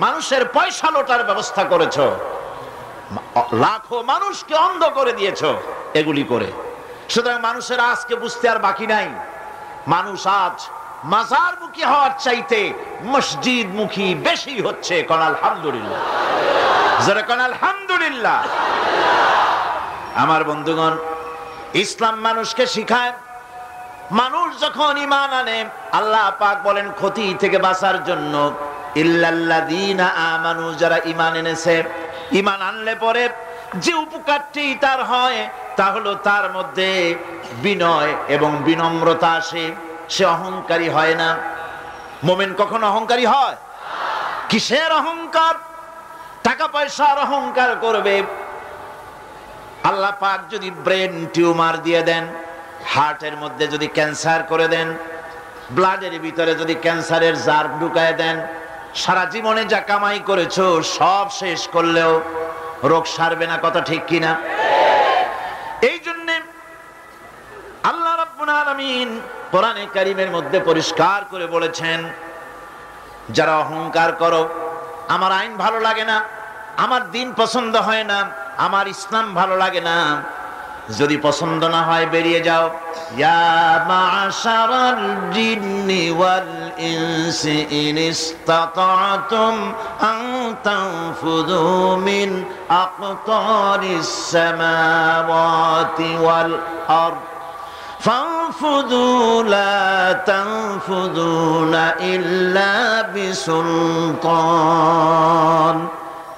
মানুষের পয়সা লোটার ব্যবস্থা করেছো, লাখো মানুষকে অন্ধ করে দিয়েছো এগুলি করে। সুতরাং মানুষের আজকে বুঝতে আর বাকি নাই। মানুষ আজ মাজারমুখী হওয়ার চাইতে মসজিদমুখী বেশি হচ্ছে। কোন আলহামদুলিল্লাহ, যারা কোন আলহামদুলিল্লাহ। আমার বন্ধুগণ, ইসলাম মানুষকে শিখায়, মানুষ যখন ঈমান আনে, আল্লাহ পাক বলেন ক্ষতি থেকে বাঁচার জন্য ইল্লাল্লাযীনা আমানু, যারা ঈমান এনেছে। ঈমান আনলে পরে যে উপকারটি তার হয় তা হলো তার মধ্যে বিনয় এবং বিনম্রতা আসে, সে অহংকারী হয় না। মুমিন কখনো অহংকারী হয়? কিসের অহংকার? টাকা পয়সার অহংকার করবে। আল্লাহ পাক যদি ব্রেন টিউমার দিয়ে দেন, হার্টের মধ্যে যদি ক্যান্সার করে দেন, ব্লাডের ভিতরে যদি ক্যান্সারের জার ঢুকায় দেন, সারা জীবনে যা কামাই করেছো সব শেষ করলেও রোগ সারবে না। কথা ঠিক কিনা? এই জন্য আল্লাহ রাব্বুল আলামিন কোরআনে কারীমের মধ্যে পরিষ্কার করে বলেছেন, যারা অহংকার করো, আমার আইন ভালো লাগে না, আমার দিন পছন্দ হয় না, আমার ইসলাম ভালো লাগে না, যদি পছন্দ না হয় বেরিয়ে যাও। ইয়া মা'শারাল জিন্নি ওয়াল ইনসি ইন ইসতাতা'তুম আন তানফুযু মিন আকতারিস সামাওয়াতি ওয়াল আরদ ফানফুযু লা তানফুযুনা ইল্লা বিসুলতান।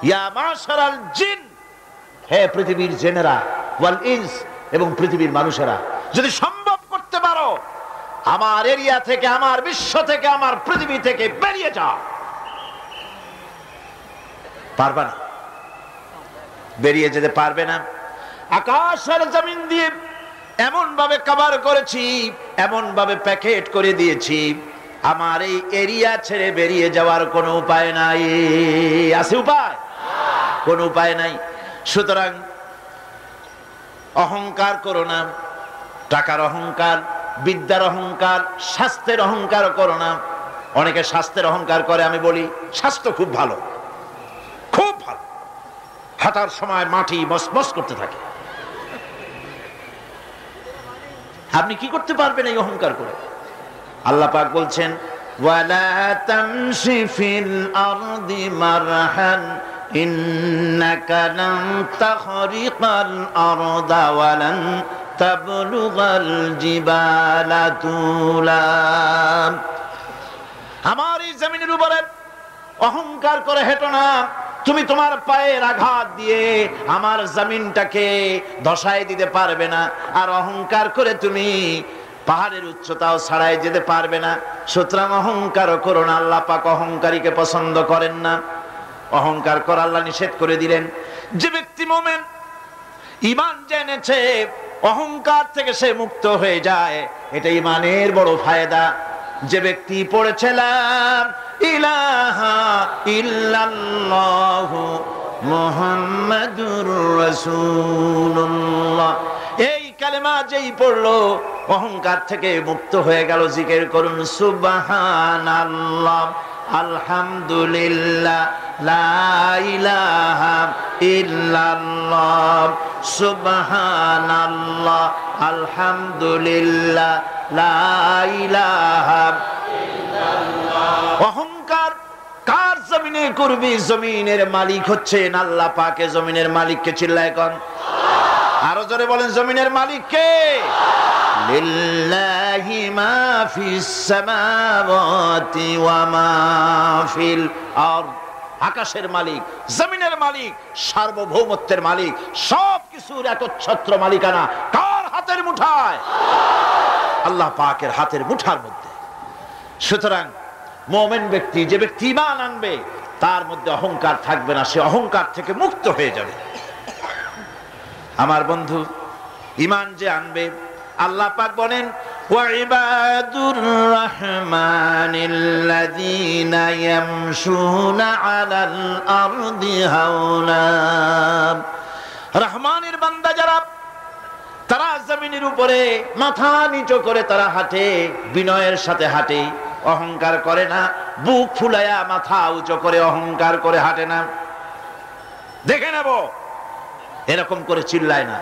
ইয়া মা'শারাল জিন, হে পৃথিবীর জেনেরা, ওয়াল ইনস, এবং পৃথিবীর মানুষেরা, যদি সম্ভব করতে পারো আমার এরিয়া থেকে, আমার বিশ্ব থেকে, আমার পৃথিবী থেকে বেরিয়ে যাও। পারবে না, বেরিয়ে যেতে পারবে না। আকাশ আর জমিন দিয়ে এমন ভাবে কভার করেছি, এমন ভাবে প্যাকেট করে দিয়েছি, আমার এই এরিয়া ছেড়ে বেরিয়ে যাওয়ার কোনো উপায় নাই। আছে উপায়? কোনো উপায় নাই। সুতরাং অহংকার করো না। টাকার অহংকার, বিদ্যার অহংকার, স্বাস্থ্যের অহংকার করো না। অনেকে স্বাস্থ্যের অহংকার করে। আমি বলি, স্বাস্থ্য খুব ভালো, খুব ভালো। হাঁটার সময় মাটি মসমস করতে থাকে। আপনি কি করতে পারবেন এই অহংকার করে? আল্লাহ পাক বলছেন, ওয়ালা তামশি ফিল আরদি মারহান ইন্নাকা লান তাখরিকাল আরদা ওয়া লান তাবলুগাল জিবালা তুলা। আমার এই জমিনের উপরে অহংকার করে হেঁটো না। তুমি তোমার পায়ের আঘাত দিয়ে আমার জমিনটাকে ধসায় দিতে পারবে না। আর অহংকার করে তুমি পাহাড়ের উচ্চতাও ছাড়াই যেতে পারবে না। সুতরাং অহংকার করো না। আল্লাহ পাক অহংকারীকে পছন্দ করেন না। অহংকার করা আল্লাহ নিষেধ করে দিলেন। যে ব্যক্তি মুমিন, ঈমান জেনেছে, অহংকার থেকে সে মুক্ত হয়ে যায়, এটা ঈমানের বড় ফায়দা। যে ব্যক্তি পড়েছে লা ইলাহা ইল্লাল্লাহু মুহাম্মাদুর রাসূলুল্লাহ, এই কালেমা যেই পড়লো অহংকার থেকে মুক্ত হয়ে গেল। জিকির করুন সুবহানাল্লাহ, আলহামদুলিল্লাহ, লা ইলাহা ইল্লাল্লাহ, সুবহানাল্লাহ, আলহামদুলিল্লাহ, লা ইলাহা ইল্লাল্লাহ। অহংকার কার জমিনে করবি? জমিনের মালিক হচ্ছেন আল্লাহ পাক। জমিনের মালিককে চিল্লায় কোন? আরো জোরে বলেন, জমিনের মালিক কে? লিল্লাহি মা ফিস সামাওয়াতি ওয়া মা ফিল আরদ। আকাশের মালিক, জমিনের মালিক, সার্বভৌমত্বের মালিক, সবকিছুর একচ্ছত্র মালিকানা কার হাতের মুঠায়? আল্লাহ পাকের হাতের মুঠার মধ্যে। সুতরাং মুমিন ব্যক্তি, যে ব্যক্তি ঈমান আনবে, তার মধ্যে অহংকার থাকবে না। সে অহংকার থেকে মুক্ত হয়ে যাবে। আমার বন্ধু, ঈমান যে আনবে, আল্লাহ পাক বলেন, ওয়া ইবাদুর রাহমানিল্লাযীনা ইয়ামশুনা আলাল আরদি হাওনা। রহমানের বান্দা যারা, তারা জমিনের উপরে মাথা নিচু করে তারা হাঁটে, বিনয়ের সাথে হাঁটে, অহংকার করে না। বুক ফুলায়া মাথা উঁচু করে অহংকার করে হাঁটে না। দেখে নেব, এরকম করে চিল্লায় না।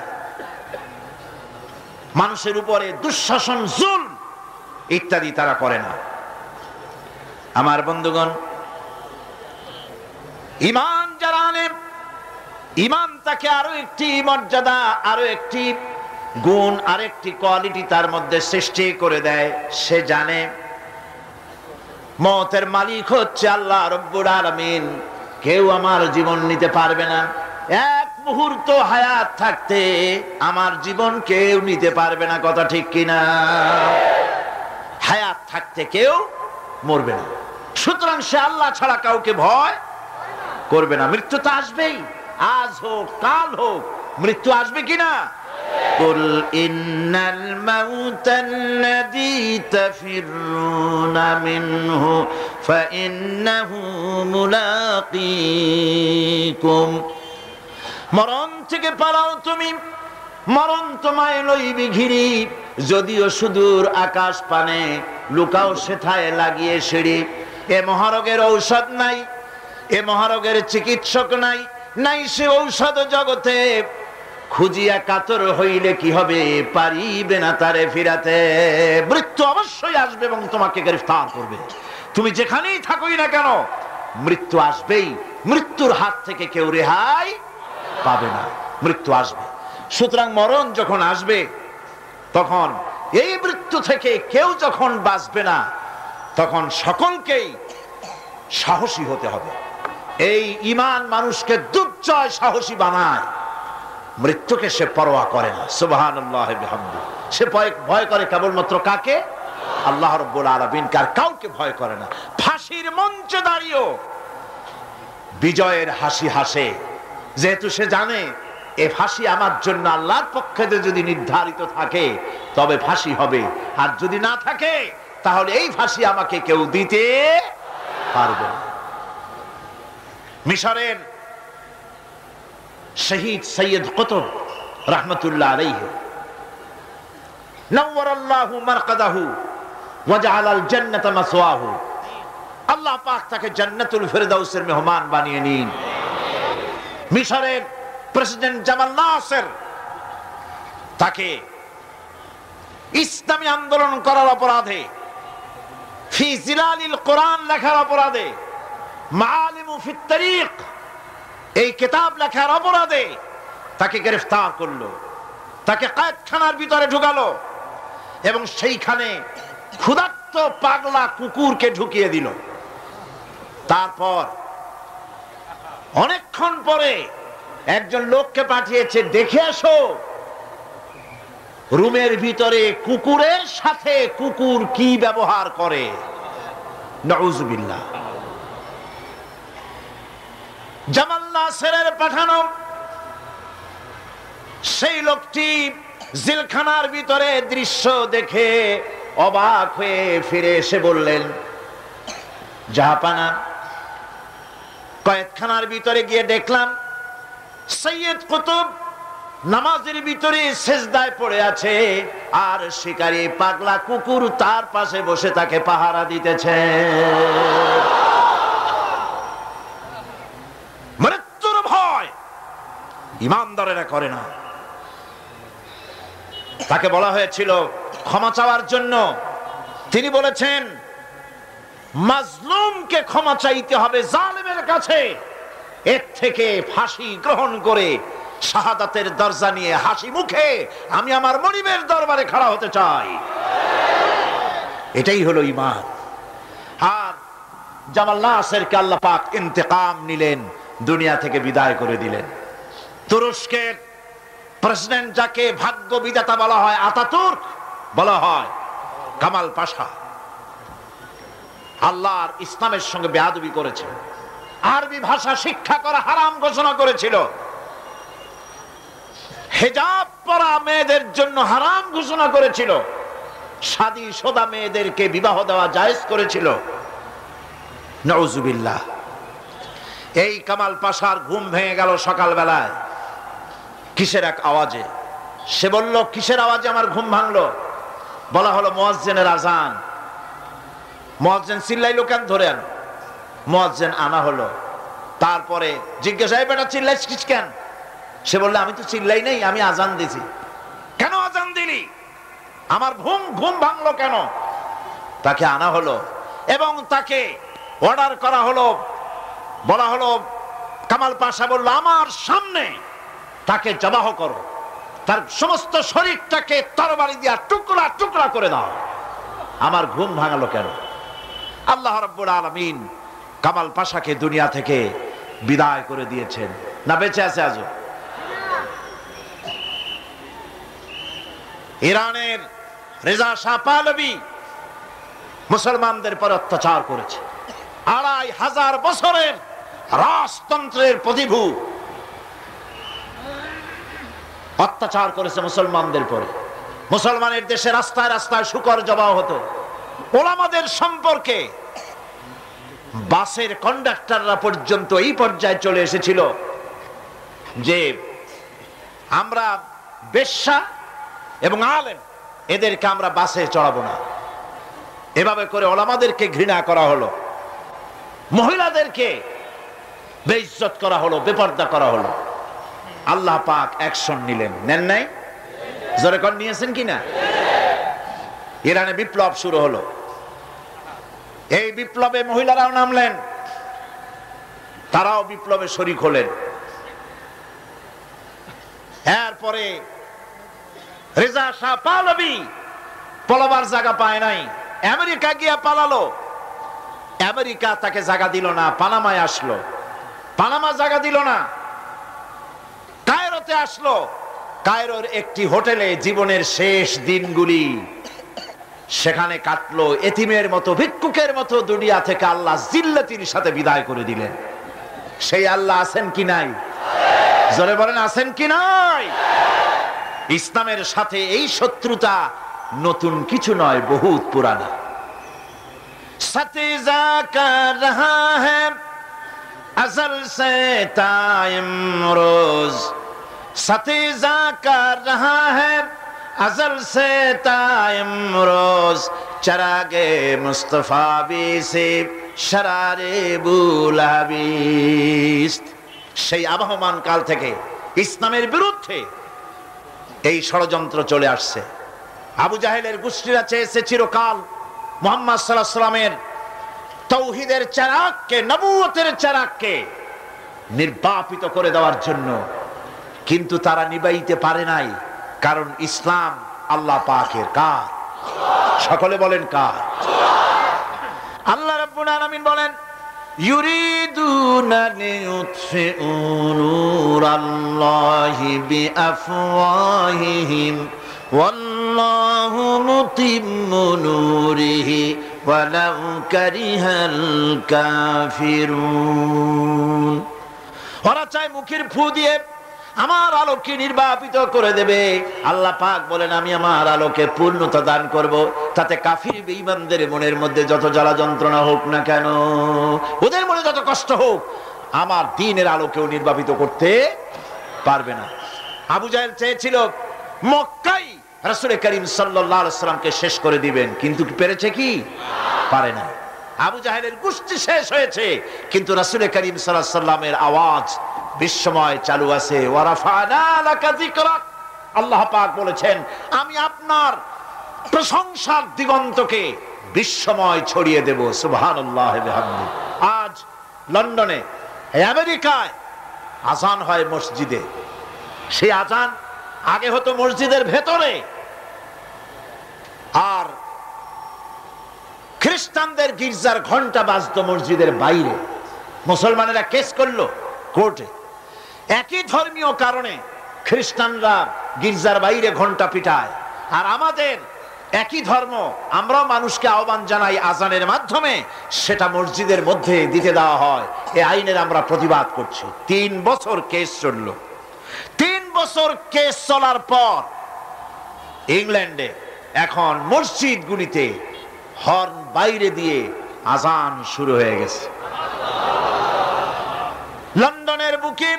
মানুষের উপরে দুঃশাসন, জুলম ইত্যাদি তারা করে না। আমার বন্ধুগণ, ঈমান যারা আনে, ঈমান তাকে আরো একটি মর্যাদা, আরো একটি গুণ, আরেকটি কোয়ালিটি তার মধ্যে সৃষ্টি করে দেয়। সে জানে মওতের মালিক হচ্ছে আল্লাহ রব্বুল আলামিন। কেউ আমার জীবন নিতে পারবে না। এক মুহূর্ত হায়াত থাকতে আমার জীবন কেউ নিতে পারবে না। কথা ঠিক কিনা? হায়াত থাকতে কেউ মরবে না। সুতরাং সে আল্লাহ ছাড়া কাউকে ভয় করবে না। মৃত্যু তো আসবেই, আজ হোক কাল হোক, মৃত্যু আসবে কিনা? কুল ইন্নাল মাউতাল্লাযী তাফিরুনা মিনহু ফাইন্নাহু মুলাকীকুম। মরণ থেকে পালাও তুমি, মরণ তোমায় লইবে ঘিরি। যদিও সুদূর আকাশ পানে, লুকাও সেথায় লাগিয়ে সিঁড়ি। এ মহারোগের ঔষধ নাই, এ মহারোগের চিকিৎসক নাই, নাই সে ঔষধ জগতে। খুঁজিয়া কাতর হইলে কি হবে, পারিবে না তারে ফিরাতে। মৃত্যু অবশ্যই আসবে এবং তোমাকে গ্রেফতার করবে। তুমি যেখানেই থাকোই না কেন, মৃত্যু আসবেই। মৃত্যুর হাত থেকে কেউ রেহাই পাবে না। মৃত্যু আসবে। সুতরাং মরণ যখন আসবে, তখন এই মৃত্যু থেকে কেউ যখন বাঁচবে না, তখন সকলকেই সাহসী হতে হবে। এই ঈমান মানুষকে দুর্জয় সাহসী বানায়। মৃত্যুকে সে পরোয়া করে না। সুবহানাল্লাহ বিহামদিহি। সে ভয় করে কেবলমাত্র কাকে? আল্লাহ রাব্বুল আলামিন। আর কাউকে ভয় করে না। ফাঁসির মঞ্চে দাঁড়িয়েও বিজয়ের হাসি হাসে, যেহেতু সে জানে এ ফাঁসি আমার জন্য আল্লাহর পক্ষে যদি নির্ধারিত থাকে তবে ফাঁসি হবে, আর যদি না থাকে তাহলে এই ফাঁসি আমাকে কেউ দিতে পারবে না। মিশরের শহীদ সৈয়দ কুতুব রাহমাতুল্লাহ আলাইহি, নওয়ারাল্লাহু মারকাদাহু ওয়া জাআলাল জান্নাতা মাসওয়াহু। আল্লাহ পাক তাকে জান্নাতুল ফিরদাউসের মেহমান বানিয়ে নিন। মিশরের প্রেসিডেন্ট জামাল নাসের তাকে ইসলামী আন্দোলন করার অপরাধে, ফি জিলালিল কোরআন লেখার অপরাধে, মাআলিমু ফিত তারিক এই কিতাব লেখার অপরাধে তাকে গ্রেফতার করলো, তাকে কয়েদখানার ভিতরে ঢুকালো এবং সেইখানে ক্ষুধার্ত পাগলা কুকুরকে ঢুকিয়ে দিল। তারপর অনেকক্ষণ পরে একজন লোককে পাঠিয়েছে, দেখে আসো রুমের ভিতরে কুকুরের সাথে কুকুর কি ব্যবহার করে। নাউযুবিল্লাহ। জামাল নাসেরের পাঠানো সেই লোকটি জেলখানার ভিতরে দৃশ্য দেখে অবাক হয়ে ফিরে এসে বললেন, জাহাপানা, কয়েদখানার ভিতরে গিয়ে দেখলাম সৈয়দ কুতুব নামাজের ভিতরে সেজদায় পড়ে আছে, আর শিকারী পাগলা কুকুর তার পাশে বসে তাকে পাহারা দিতেছে। মৃত্যুর ভয় ঈমানদারেরা করে না। তাকে বলা হয়েছিল ক্ষমা চাওয়ার জন্য। তিনি বলেছেন, মাজলুমকে ক্ষমা চাইতে হবে জালেমের কাছে, এর থেকে ফাঁসি গ্রহণ করে শাহাদাতের দরজা নিয়ে হাসি মুখে আমি আমার মনিবের দরবারে খাড়া হতে চাই। এটাই হলো ঈমান। আর জামাল নাসেরকে আল্লাহ পাক ইন্তেকাম নিলেন, দুনিয়া থেকে বিদায় করে দিলেন। তুরস্কের প্রেসিডেন্ট যাকে ভাগ্য বিধাতা বলা হয়, আতাতুর্ক বলা হয়, কামাল পাশা আল্লাহর ইসলামের সঙ্গে বেয়াদবি করেছে। আরবি ভাষা শিক্ষা করা হারাম ঘোষণা করেছিল। হিজাব পরা মেয়েদের জন্য হারাম ঘোষণা করেছিল। শাদী শোদা মেয়েদেরকে বিবাহ দেওয়া জায়েজ করেছিল। নাউযুবিল্লাহ। এই কামাল পাশার ঘুম ভেঙে গেল সকালবেলায় কিসের এক আওয়াজে। সে বলল, কিসের আওয়াজে আমার ঘুম ভাঙলো? বলা হলো মুয়াজ্জিনের আজান। মুয়াজ্জিন চিল্লাইলো, কেন ধরেন? মুয়াজ্জিন আনা হলো। তারপরে জিজ্ঞাসা, এই বেটা চিল্লাইছিস কেন? সে বলল, আমি তো চিল্লাই নাই, আমি আজান দিছি। কেন আজান দিলি? আমার ঘুম ভাঙলো কেন? তাকে আনা হলো এবং তাকে অর্ডার করা হলো, বলা হলো, কামাল পাশা বলল আমার সামনে তাকে জবাহ করো, তার সমস্ত শরীরটাকে তরবারি দিয়া টুকরা টুকরা করে দাও। আমার ঘুম ভাঙালো কেন? আল্লাহ রাব্বুল আলামিন কামাল পাশাকে দুনিয়া থেকে বিদায় করে দিয়েছেন, না বেঁচে আছে আজও? ইরানের রেজা শাহ পাহলভী মুসলমানদের পর অত্যাচার করেছে। 2500 বছরের রাজতন্ত্রের প্রতিভু অত্যাচার করেছে মুসলমানদের পরে। মুসলমানের দেশে রাস্তায় রাস্তায় শুকর জবাও হতো। ওলামাদের সম্পর্কে বাসের কন্ডাক্টররা পর্যন্ত এই পর্যায়ে চলে এসেছিল যে আমরা বেশ্যা এবং আলেম এদেরকে আমরা বাসে চড়াবো না। এভাবে করে ওলামাদেরকে ঘৃণা করা হলো, মহিলাদেরকে বেইজ্জত করা হলো, বেপর্দা করা হলো। আল্লাহ পাক অ্যাকশন নিলেন, নেন নাই? জোরে কোন নিয়েছেন কিনা? ইরানে বিপ্লব শুরু হলো। এই বিপ্লবে মহিলারাও নামলেন, তারাও বিপ্লবে শরীক হলেন। এরপরে রেজা শাহ পাহলভী পলাবার জায়গা পায় নাই, আমেরিকা গিয়া পালালো। আমেরিকা তাকে জায়গা দিল না, পানামায় আসলো, পানামা জায়গা দিল না। কায়রোতে আসলো, কায়রোর একটি হোটেলে জীবনের শেষ দিনগুলি সেখানে কাটলো। এতিমের মতো, ভিক্ষুকের মতো দুনিয়া থেকে আল্লাহ জিল্লাতির সাথে বিদায় করে দিলেন। সেই আল্লাহ আছেন কি নাই? জোরে বলেন, আছেন কি নাই? ইসলামের সাথে এই শত্রুতা নতুন কিছু নয়, বহুত পুরানা। সতিজা কর রহা হ্যায় अज़ल से ताइमरोज, सतीजा कर रहा है अज़ल से ताइमरोज, चरागे मुस्तफा भी से शरारे बुलाबिस्त। সেই আবহমান কাল থেকে ইসলামের বিরুদ্ধে এই ষড়যন্ত্র চলে আসছে। আবু জাহেলের গোষ্ঠীরা চেয়েছে চিরকাল মুহাম্মদ সাল্লাল্লাহু আলাইহি ওয়াসাল্লামের তাওহীদের চারাককে, নবুয়তের চারাককে নির্বাপিত করে দেওয়ার জন্য, কিন্তু তারা নিবাইতে পারে নাই। কারণ ইসলাম আল্লাহ পাকের। কার? সকলে বলেন কার? আল্লাহ রাব্বুল আলামিন বলেন, ইউরিদুনা লিইউতফিউ নূরাল্লাহি বিআফওয়াহিহিম ওয়াল্লাহু মুতিম্মু নূরিহি ওয়ালাউ কারিহাল কাফিরুন। ওরা চায় মুখের ফু দিয়ে আমার আলোকে নির্বাপিত করে দেবে। আল্লাহ পাক বলেন, আমি আমার আলোকে পূর্ণতা দান করব, তাতে কাফির বেঈমানদের মনের মধ্যে যত জ্বালা যন্ত্রণা হোক না কেন, ওদের মনে যত কষ্ট হোক, আমার দ্বীনের আলোকেও নির্বাপিত করতে পারবে না। আবু জাহেল চেয়েছিল মক্কায় রাসূল করিম সাল্লাল্লাহু আলাইহি ওয়াসাল্লামকে শেষ করে দিবেন, কিন্তু পেরেছে কি? পারে না। আবু জাহেলের গোষ্ঠী শেষ হয়েছে, কিন্তু রাসূল করিম সাল্লাল্লাহু আলাইহি ওয়াসাল্লামের আওয়াজ বিশ্বময় চালু আছে। ওয়ারাফানা লাকা যিকরাক, আল্লাহ পাক বলেছেন, আমি আপনার প্রশংসার দিগন্তকে বিশ্বময় ছড়িয়ে দেব। সুবহানাল্লাহ বিহামদি। আজ লন্ডনে, আমেরিকায় আযান হয় মসজিদে। সেই আযান আগে হতো মসজিদের ভেতরে, আর খ্রিস্টানদের গির্জার ঘন্টা বাজতো মসজিদের বাইরে। মুসলমানেরা কেস করলো কোর্টে, একই ধর্মীয় কারণে খ্রিস্টানরা গির্জার বাইরে ঘন্টা পিটায়, আর আমাদের একই ধর্ম, আমরাও মানুষকে আহ্বান জানাই আযানের মাধ্যমে, সেটা মসজিদের মধ্যে দিতে দেওয়া হয়। এই আইনের আমরা প্রতিবাদ করছি। 3 বছর কেস চলল। 3 বছর কেস চলার পর ইংল্যান্ডে এখন মসজিদগুলিতে হর্ন বাইরে দিয়ে আযান শুরু হয়ে গেছে। লন্ডনের বুকে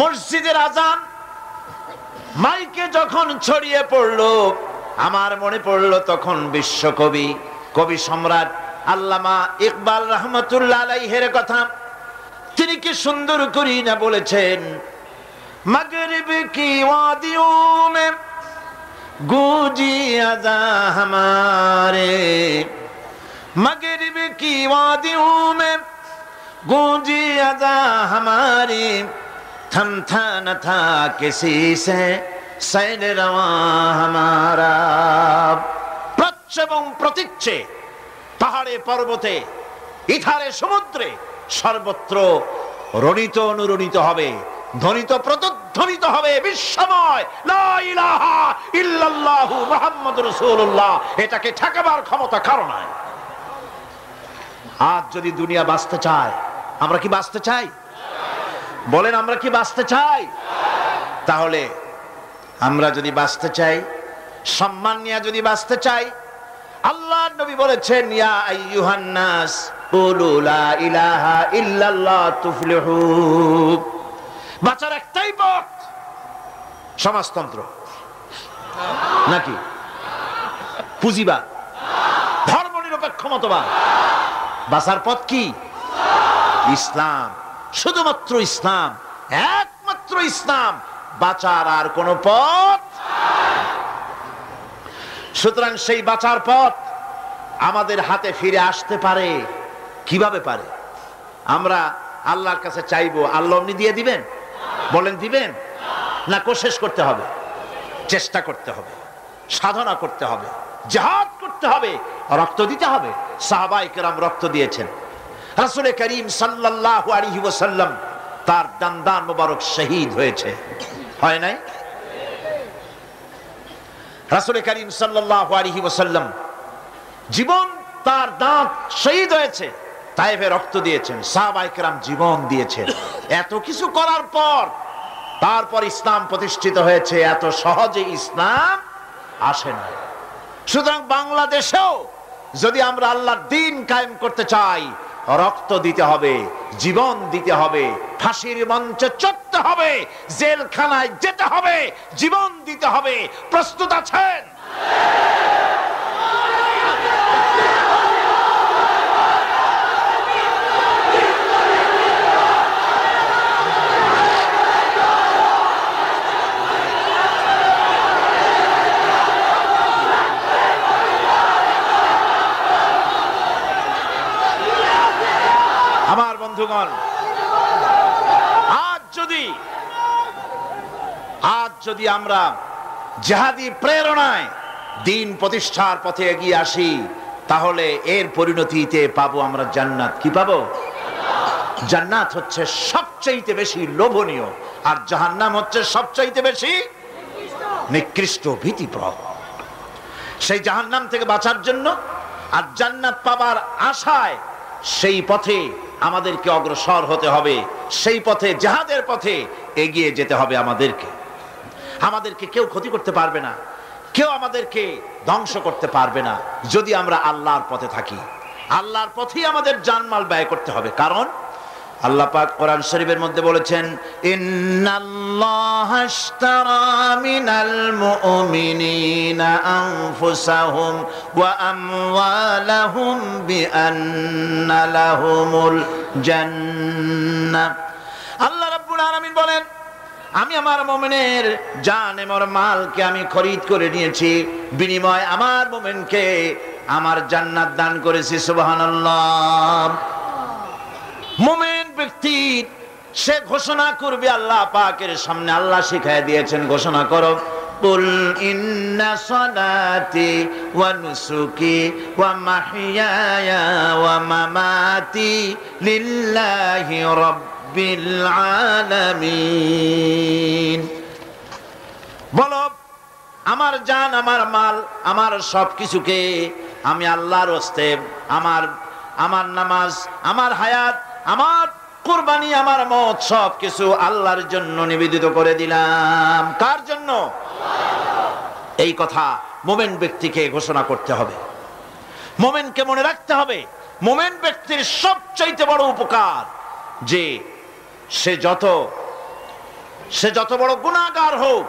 মসজিদের আযান মাইকে যখন ছড়িয়ে পড়লো, আমার মনে পড়লো তখন বিশ্বকবি, কবি সম্রাট আল্লামা ইকবাল রহমতুল্লাহ আলাইহির কথা। তিনি কি সুন্দর করি না বলেছেন, मगरिब की वादियों में गूंजी अज़ां हमारे, मगरिब की वादियों में गूंजी अज़ा हमारी, थमथा न था किसी से सैल रवा हमारा। প্রচ্ছ এবং প্রতীচ্যে, পাহাড়ে পর্বতে, ইথারে সমুদ্রে, সর্বত্র রণিত অনুরণিত হবে, ধ্বনিত প্রতিধ্বনিত হবে বিশ্বময় লা ইলাহা ইল্লাল্লাহু মুহাম্মাদুর রাসূলুল্লাহ। এটাকে ঠেকাবার ক্ষমতা কারো নাই। আজ যদি দুনিয়া বাঁচতে চায়, আমরা কি বাঁচতে চাই? বলেন, আমরা কি বাঁচতে চাই? তাহলে আমরা যদি বাঁচতে চাই, সম্মান নিয়ে যদি বাঁচতে চাই, আল্লাহর নবী বলেছেন, ইয়া আইয়ুহান নাস কুলু লা ইলাহা ইল্লাল্লাহ তুফলিহু। বাঁচার একটাই পথ, সমাজতন্ত্র নাকি পুঁজিবাদ, ধর্মনিরপেক্ষ মতবাদ? বাঁচার পথ কি? ইসলাম, শুধুমাত্র ইসলাম, একমাত্র ইসলাম। বাঁচার আর কোন পথ। সুতরাং সেই বাঁচার পথ আমাদের হাতে ফিরে আসতে পারে। কিভাবে পারে? আমরা আল্লাহর কাছে চাইবো, আল্লাহ এমনি দিয়ে দিবেন? বলেন, দিবেন? না কোশিশ করতে হবে, চেষ্টা করতে হবে, সাধনা করতে হবে, জিহাদ করতে হবে, রক্ত দিতে হবে। সাহাবায়ে কেরাম রক্ত দিয়েছেন। রাসূল করিম সাল্লাল্লাহু আলাইহি ওয়াসাল্লাম তার দান্দান মোবারক শহীদ হয়েছে, হয় নাই? রাসূল করিম সাল্লাল্লাহু আলাইহি ওয়াসাল্লাম জীবন, তার দাঁত শহীদ হয়েছে, তায়েফে রক্ত দিয়েছেন, সাহাবায়ে কেরাম জীবন দিয়েছেন। এত কিছু করার পর তারপর ইসলাম প্রতিষ্ঠিত হয়েছে। এত সহজে ইসলাম আসে না। সুতরাং বাংলাদেশেও যদি আমরা আল্লাহর দ্বীন কায়েম করতে চাই, রক্ত দিতে হবে, জীবন দিতে হবে, ফাঁসির মঞ্চে চড়তে হবে, জেলখানায় যেতে হবে, জীবন দিতে হবে। প্রস্তুত আছেন? আমার বন্ধুগণ, আজ যদি আমরা জিহাদি প্রেরণায় দ্বীন প্রতিষ্ঠার পথে এগিয়ে আসি, তাহলে এর পরিণতিতে পাবো আমরা জান্নাত। কি পাবো? জান্নাত হচ্ছে সবচাইতে বেশি লোভনীয়, আর জাহান্নাম হচ্ছে সবচাইতে বেশি নিকৃষ্ট, ভীতিপ্রদ। সেই জাহান্নাম থেকে বাঁচার জন্য আর জান্নাত পাবার আশায় সেই পথে আমাদেরকে অগ্রসর হতে হবে, সেই পথে, জিহাদের পথে এগিয়ে যেতে হবে। আমাদেরকে কেউ ক্ষতি করতে পারবে না, কেউ আমাদেরকে ধ্বংস করতে পারবে না, যদি আমরা আল্লাহর পথে থাকি। আল্লাহর পথেই আমাদের জানমাল ব্যয় করতে হবে। কারণ আল্লাহ পাক কোরআন শরীফের মধ্যে বলেছেন, ইন্নাল্লাহা আশতারা মিনাল মুমিনিনা আনফুসাহুম ওয়া আমওয়ালাহুম বিআন্না লাহুমুল জান্নাহ। আল্লাহ রাব্বুল আলামিন বলেন, আমি আমার মুমিনের জান এবং মালকে আমি খরিদ করে নিয়েছি, বিনিময়ে আমার মুমিনকে আমার জান্নাত দান করেছি। সুবহানাল্লাহ। মুমিন ব্যক্তি সে ঘোষণা করবে আল্লাহ পাকের সামনে। আল্লাহ শিখায় দিয়েছেন, ঘোষণা করো, কুল ইন্না সালাতি ওয়া নুসুকি ওয়া মাহইয়ায়া ওয়া মামাতি লিল্লাহি রাব্বিল আলামিন। বলো, আমার জান, আমার মাল, আমার সবকিছুকে আমি আল্লাহর ওয়াস্তে, আমার নামাজ, আমার হায়াত, আমার কুরবানি, আমার মত, সবকিছু আল্লাহর জন্য নিবেদিত করে দিলাম। কার জন্য? এই কথা মুমিন ব্যক্তিকে ঘোষণা করতে হবে, মুমিনকে মনে রাখতে হবে। মুমিন ব্যক্তির সবচাইতে বড় উপকার যে সে যত বড় গুনাহগার হোক,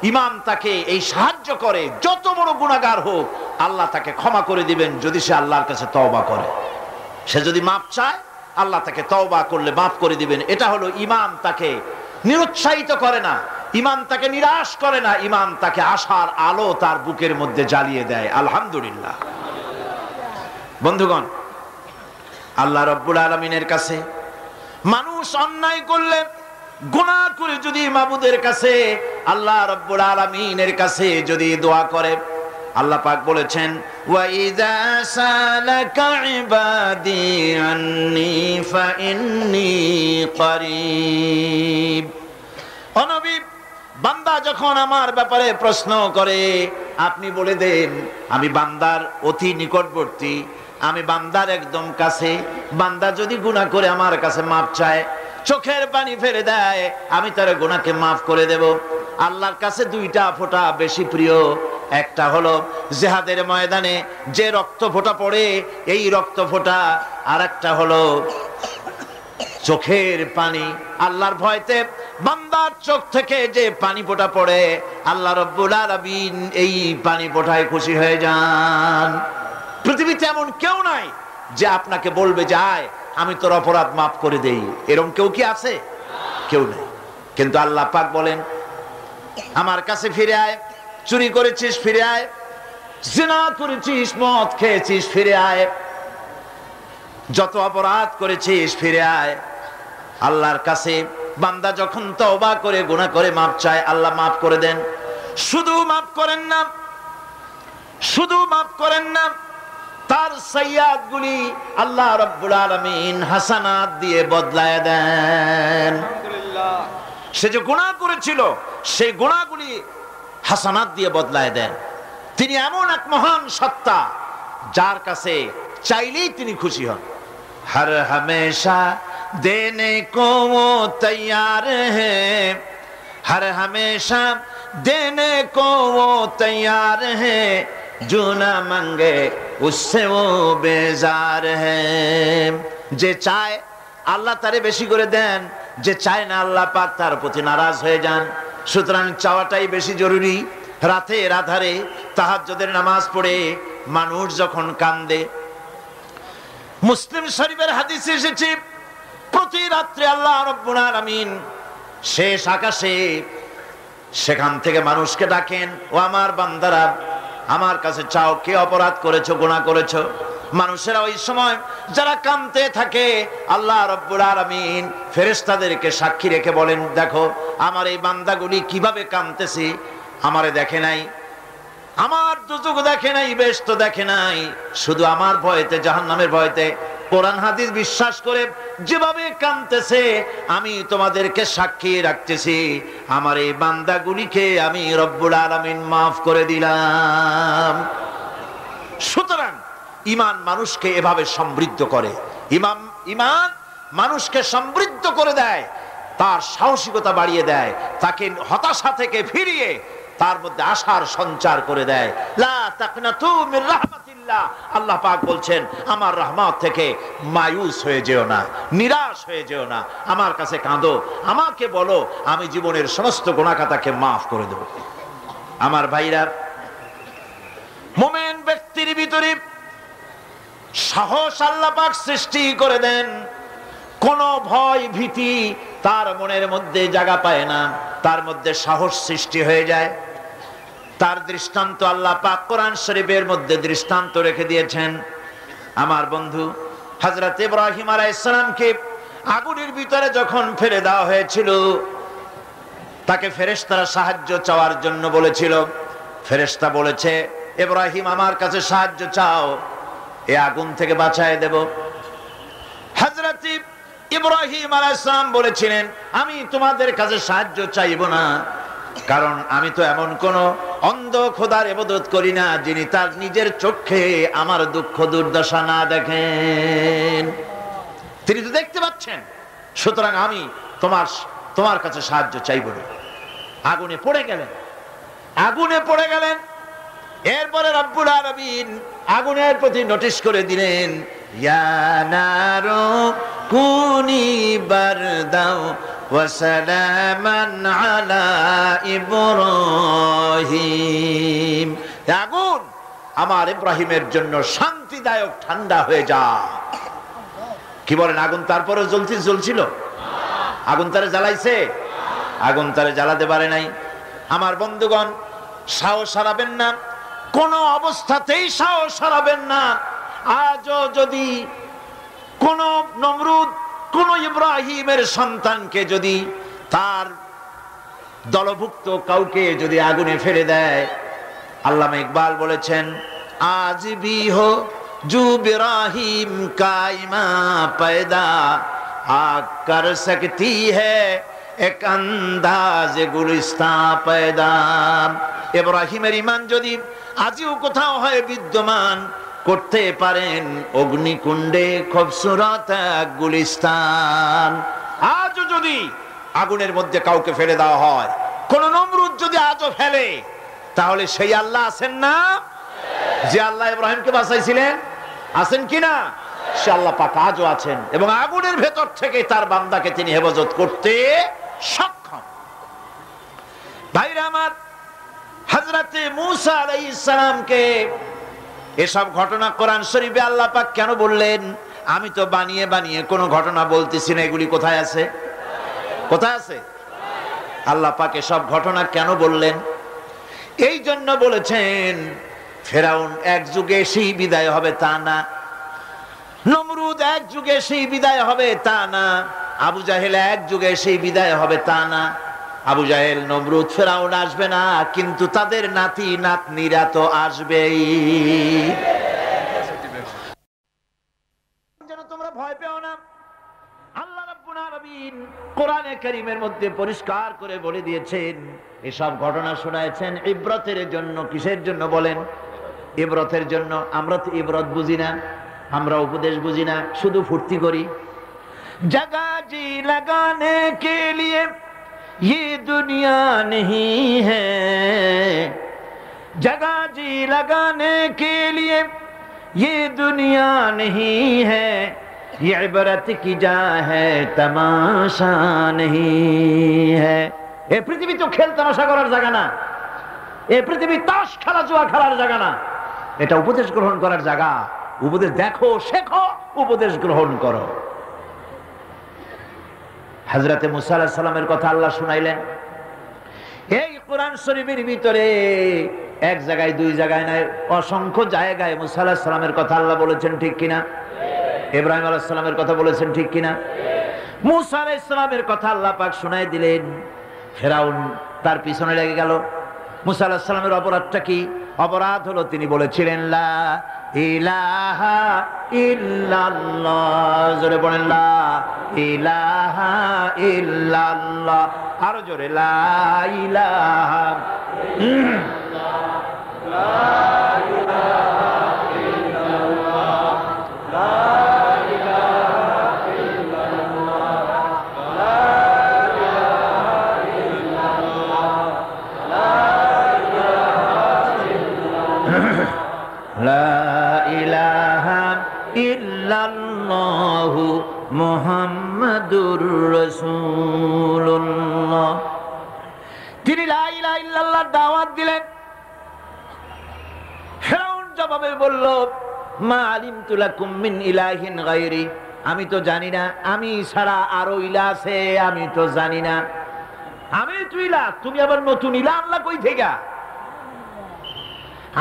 ইমাম তাকে এই সাহায্য করে, যত বড় গুনাহগার হোক আল্লাহ তাকে ক্ষমা করে দিবেন যদি সে আল্লাহর কাছে তওবা করে। সে যদি মাপ চায়, আল্লাহ তাকে তওবা করলে মাফ করে দিবেন। এটা হলো ইমাম তাকে নিরুৎসাহিত করে না, ইমাম তাকে নিরাশ করে না, ইমাম তাকে আশার আলো তার বুকের মধ্যে জ্বালিয়ে দেয়। আলহামদুলিল্লাহ। বন্ধুগণ, আল্লাহ রাব্বুল আলামিনের কাছে মানুষ অন্যায় করলে, গুনাহ করে যদি মাবুদের কাছে, আল্লাহ রাব্বুল আলামিনের কাছে যদি দোয়া করে, আল্লাহ পাক বলেছেন ওয়া ইযা সালাকা ইবাদি আন্নী ফাইন্নী করিব। ও নবী, বান্দা যখন আমার ব্যাপারে প্রশ্ন করে আপনি বলে দেন আমি বান্দার অতি নিকটবর্তী, আমি বান্দার একদম কাছে। বান্দা যদি গুনাহ করে আমার কাছে মাপ চায়, চোখের পানি ফেলে দেয়, আমি তার গুনাহকে মাফ করে দেব। আল্লাহর কাছে দুইটা ফোঁটা বেশি প্রিয়। একটা হলো জিহাদের ময়দানে যে রক্ত ফোঁটা পড়ে, এই রক্ত ফোঁটা, আর একটা হলো চোখের পানি। আল্লাহর ভয়তে বান্দার চোখ থেকে যে পানি ফোঁটা পড়ে, আল্লাহ রাব্বুল আলামিন এই পানি ফোঁটায় খুশি হয়ে যান। পৃথিবীতে এমন কেউ নাই যে আপনাকে বলবে যে আয় আমি তোর অপরাধ মাফ করে দেই, এরকম কেউ কি আছে? কেউ নেই। কিন্তু আল্লাহ পাক বলেন আমার কাছে ফিরে আয়, চুরি করেছিস ফিরে আয়, জিনা করেছিস, মদ খেয়েছিস ফিরে আয়, যত অপরাধ করেছিস ফিরে আয়। আল্লাহর কাছে বান্দা যখন তওবা করে গুনাহ করে মাপ চায়, আল্লাহ মাফ করে দেন। শুধু মাফ করেন না, শুধু মাফ করেন না, তার সাইয়্যাত গুলি আল্লাহ রাব্বুল আলামিন হাসানাত দিয়ে বদলায় দেন। আলহামদুলিল্লাহ, সে যে গুনাহ করেছিল সেই গুনাহগুলি হাসানাত দিয়ে বদলায় দেন। তিনি এমন এক মহান সত্তা যার কাছে চাইলেই তিনি খুশি হন। हर हमेशा देने को वो तैयार है, हर हमेशा देने को वो तैयार है, जो ना मांगे उससे वो बेजार है। যে চায় আল্লাহ তারে বেশি করে দেন, যে চায় না আল্লাহ পাক তার প্রতি নারাজ হয়ে যান। সুতরাং চাওয়াটাই বেশি জরুরি। রাতের আধারে তাহাজ্জুদের নামাজ পড়ে মানুষ যখন কান্দে, মুসলিম শরীফের হাদিসে এসেছে প্রতি রাত্রে আল্লাহ রাব্বুল আলামিন শেষ আকাশে সেখান থেকে মানুষকে ডাকেন, ও আমার বান্দারা আমার কাছে চাও, কে অপরাধ করেছো, গুনাহ করেছো। মানুষেরা ওই সময় যারা কাঁদতে থাকে, আল্লাহ রাব্বুল আলামিন ফেরেশতাদেরকে সাক্ষী রেখে বলেন দেখো আমার এই বান্দাগুলি কিভাবে কাঁদতেছে, আমারে দেখে নাই, আমার দুজক দেখে নাই, বেহেশত দেখে নাই, শুধু আমার ভয়তে, জাহান্নামের ভয়তে কোরআন হাদিস বিশ্বাস করে যেভাবে কাঁদতেছে আমি তোমাদেরকে সাক্ষী রাখতেছি, আমার এই বান্দাগুলিকে আমি রব্বুল আলামিন মাফ করে দিলাম। সুতরাং ঈমান মানুষকে এভাবে সমৃদ্ধ করে, ঈমান মানুষকে সমৃদ্ধ করে দেয়, তার সাহসিকতা বাড়িয়ে দেয়, তাকে হতাশা থেকে ফিরিয়ে তার মধ্যে আশার সঞ্চার করে দেয়। লা তাকনাতু মির রাহমাতিল্লাহ, আল্লাহ পাক বলছেন আমার রহমত থেকে মায়ুস হয়ে যেও না, নিরাশ হয়ে যেও না, আমার কাছে কাঁদো, আমাকে বলো, আমি জীবনের সমস্ত গুনাহ খাতাকে মাফ করে দেব। আমার ভাইরা, মুমিন ব্যক্তির ভিতরে সাহস আল্লাহ পাক সৃষ্টি করে দেন। কোন ভয় ভীতি তার মনের মধ্যে জায়গা পায় না, তার মধ্যে সাহস সৃষ্টি হয়ে যায়। তার দৃষ্টান্ত আল্লাহ পাক কোরআন শরীফের মধ্যে দৃষ্টান্ত রেখে দিয়েছেন। আমার বন্ধু হযরত ইব্রাহিম আলাইহিস সালামকে আগুনের ভিতরে যখন ফেলে দেওয়া হয়েছিল, তাকে ফেরেশতারা সাহায্য চাওয়ার জন্য বলেছিল। ফেরেশতা বলেছে ইব্রাহিম আমার কাছে সাহায্য চাও, এই আগুন থেকে বাঁচায় দেব। হযরত ইব্রাহিম আলাইহিস সালাম বলেছিলেন আমি তোমাদের কাছে সাহায্য চাইব না, কারণ আমি তো এমন কোন অন্ধ খোদার ইবাদত করি না যিনি তার নিজের চোখে আমার দুঃখ দুর্দশা না দেখেন। তিনি তো দেখতে পাচ্ছেন, সুতরাং আমি তোমার কাছে সাহায্য চাইব না। আগুনে পড়ে গেলেন, আগুনে পড়ে গেলেন। এরপরে রব্বুল আলামিন আগুনের প্রতি নোটিশ করে দিলেন, ইয়া নারু কুনি বারদাও ওয়া সালামান আলা ইব্রাহিম। আগুন আমার ইব্রাহিমের জন্য শান্তিদায়ক ঠান্ডা হয়ে যা। কি বলেন, আগুন তারপরে জ্বলছিল? আগুন তারে জ্বালাইছে? আগুন তারে জ্বালাতে পারে নাই। আমার বন্ধুগণ, সাহস হারাবেন না, কোন অবস্থাতেই সাহস হারাবেন না। আজও যদি কোন নমরুদ কোন ইব্রাহিমের সন্তানকে যদি তার দলভুক্ত কাউকে যদি আগুনে ফেলে দেয়, আল্লামা ইকবাল বলেছেন আজ ভি হো জু ইব্রাহিম কাইমা पैदा आग कर सकती है एक अंदाज गुलिस्तां पैदा। ইব্রাহিমের ঈমান যদি আজও কোথাও হয় বিদ্যমান, করতে পারেন অগ্নিকুণ্ডে খুবসুরত গুলিস্তান। আজও যদি আগুনের মধ্যে কাউকে ফেলে দেওয়া হয়, কোন নমরুদ যদি আজও ফেলে, তাহলে সেই আল্লাহ আছেন না যে আল্লাহ ইব্রাহিমকে বাঁচাইছিলেন? আছেন কিনা? সে আল্লাহ পাক আজও আছেন এবং আগুনের ভেতর থেকে তার বান্দাকে তিনি হেফাজত করতে সক্ষম। ভাইরা আমার, হযরতে মূসা আলাইহিস সালামকে এসব ঘটনা কোরআন শরীফে আল্লাহ পাক কেন বললেন? আমি তো বানিয়ে বানিয়ে কোন ঘটনা বলতেছি না, এগুলি কোথায় আছে? কোথায় আছে? আল্লাহ পাক এসব ঘটনা কেন বললেন? এই জন্য বলেছেন ফেরাউন এক যুগে সেই বিদায় হবে তা না, নমরুদ এক যুগে সেই বিদায় হবে তা না, আবু জাহেল এক যুগে সেই বিদায় হবে তা না। আবু জাহেল, নমরুদ, ফেরাউন আসবে না, কিন্তু তাদের নাতি নাতনিরা তো আসবেই। যেন তোমরা ভয় পেও না। আল্লাহ রাব্বুল আলামিন কোরআনে কারীমের মধ্যে পরিষ্কার করে বলে দিয়েছেন, এসব ঘটনা শোনায়েছেন ইবরতের জন্য। কিসের জন্য বলেন? ইবরতের জন্য। আমরা তো ইবরত বুঝি না, আমরা উপদেশ বুঝি না, শুধু ফুর্তি করি। জগা জি লাগানে কে লিয়ে ये दुनिया नहीं है, जगह जी लगाने के लिए ये दुनिया नहीं है, ये इबरत की जा है तमाशा नहीं है। ए पृथ्वी तो खेल तमाशा করার জায়গা না, এই পৃথিবী তাস খেলা জুয়া খেলার জায়গা না, এটা উপদেশ গ্রহণ করার জায়গা। উপদেশ দেখো, শেখো, উপদেশ গ্রহণ করো। হযরতে মুসা আলাইহিস সালামের কথা আল্লাহ শুনাইলেন এই কোরআন শরীফের ভিতরে। এক জায়গায়, দুই জায়গায় নয়, অসংখ্য জায়গায় মুসা আলাইহিস সালামের কথা আল্লাহ বলেছেন, ঠিক কিনা? ইব্রাহিম আলাইহিস সালামের কথা বলেছেন, ঠিক কিনা? মুসা আলাইহিস সালামের কথা আল্লাহ পাক শুনাই দিলেন। ফেরাউন তার পিছনে লেগে গেল। মুসা আলাইহিস সালামের অপরাধটা কি? অপরাধ হলো তিনি বলেছিলেন লা ইলাহা ইল্লাল্লাহ। জোরে বলেন লা ইলাহা ইল্লাল্লাহ। আরো জোরে লা ইলাহা ইল্লাল্লাহ, লা ইলাহা ইল্লাল্লাহ, লা ইলাহা ইল্লাল্লাহ, লা ইলাহা ইল্লাল্লাহ, লা লা ইলাহা ইল্লাল্লাহু মুহাম্মাদুর রাসূলুল্লাহ। তিনি লা ইলাহা ইল্লাল্লাহর দাওয়াত দিলেন। ফেরাউন জবাবে বলল, মা আলিমতু লাকুম মিন ইলাহিন গায়রি, আমি তো জানি না, আমি ছাড়া আরো ইলাহ আছে, আমি তো জানি না। আমি তো ইলাহ, তুমি আবার নতুন ইলাহ আল্লাহ কই থেকে?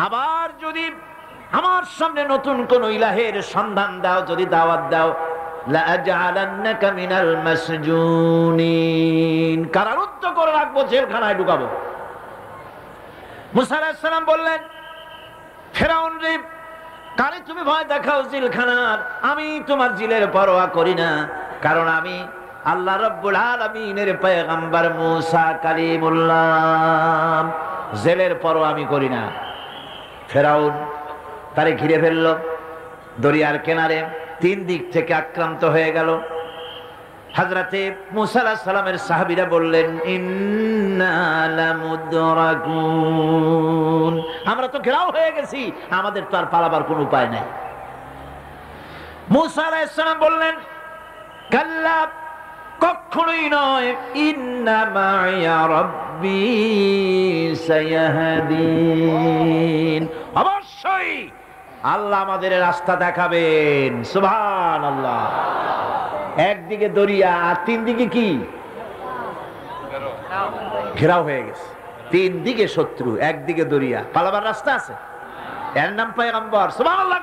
আবার যদি আমার সামনে নতুন কোন ইলাহের সন্ধান দাও, যদি দাওয়াত দাও, লা আজআলান্নাকা মিনাল মাসজুনিন, কারারুদ্ধ করে রাখবো, জেলখানায় ঢুকাবো। মুসা আলাইহিস সালাম বললেন, ফেরাউন রে, কারে তুমি ভয় দেখাও জেলখানার? আমি তোমার জিলের পরোয়া করি না, কারণ আমি আল্লাহ রাব্বুল আলামিনের পয়গম্বর মুসা কালিমুল্লাহ, জেলের পরোয়া আমি করি না। ফেরাউন তারে ঘিরে ফেলল দরিয়ার কিনারে, তিন দিক থেকে আক্রান্ত হয়ে গেল। হযরতে মুসা আলাইহিস সালামের সাহাবীরা বললেন, ইন্না লামুদরাকুন, আমরা তো ঘেরাও হয়ে গেছি, আমাদের তো আর পালাবার কোনো উপায় নাই। মুসা আলাইহিস সালাম বললেন, কাল্লা, কখনোই নয়, ইন্না মা'ইয়া রাব্বি সায়াহদিন, অবশ্যই আল্লাহ আমাদের রাস্তা দেখাবেন। সুবহানাল্লাহ। একদিকে দরিয়া আর তিন দিকে কি? ঘেরাও হয়ে গেছে, তিন দিকে শত্রু, একদিকে দরিয়া, পালাবার রাস্তা আছে? এর নাম পয়গম্বর। সুবহানাল্লাহ।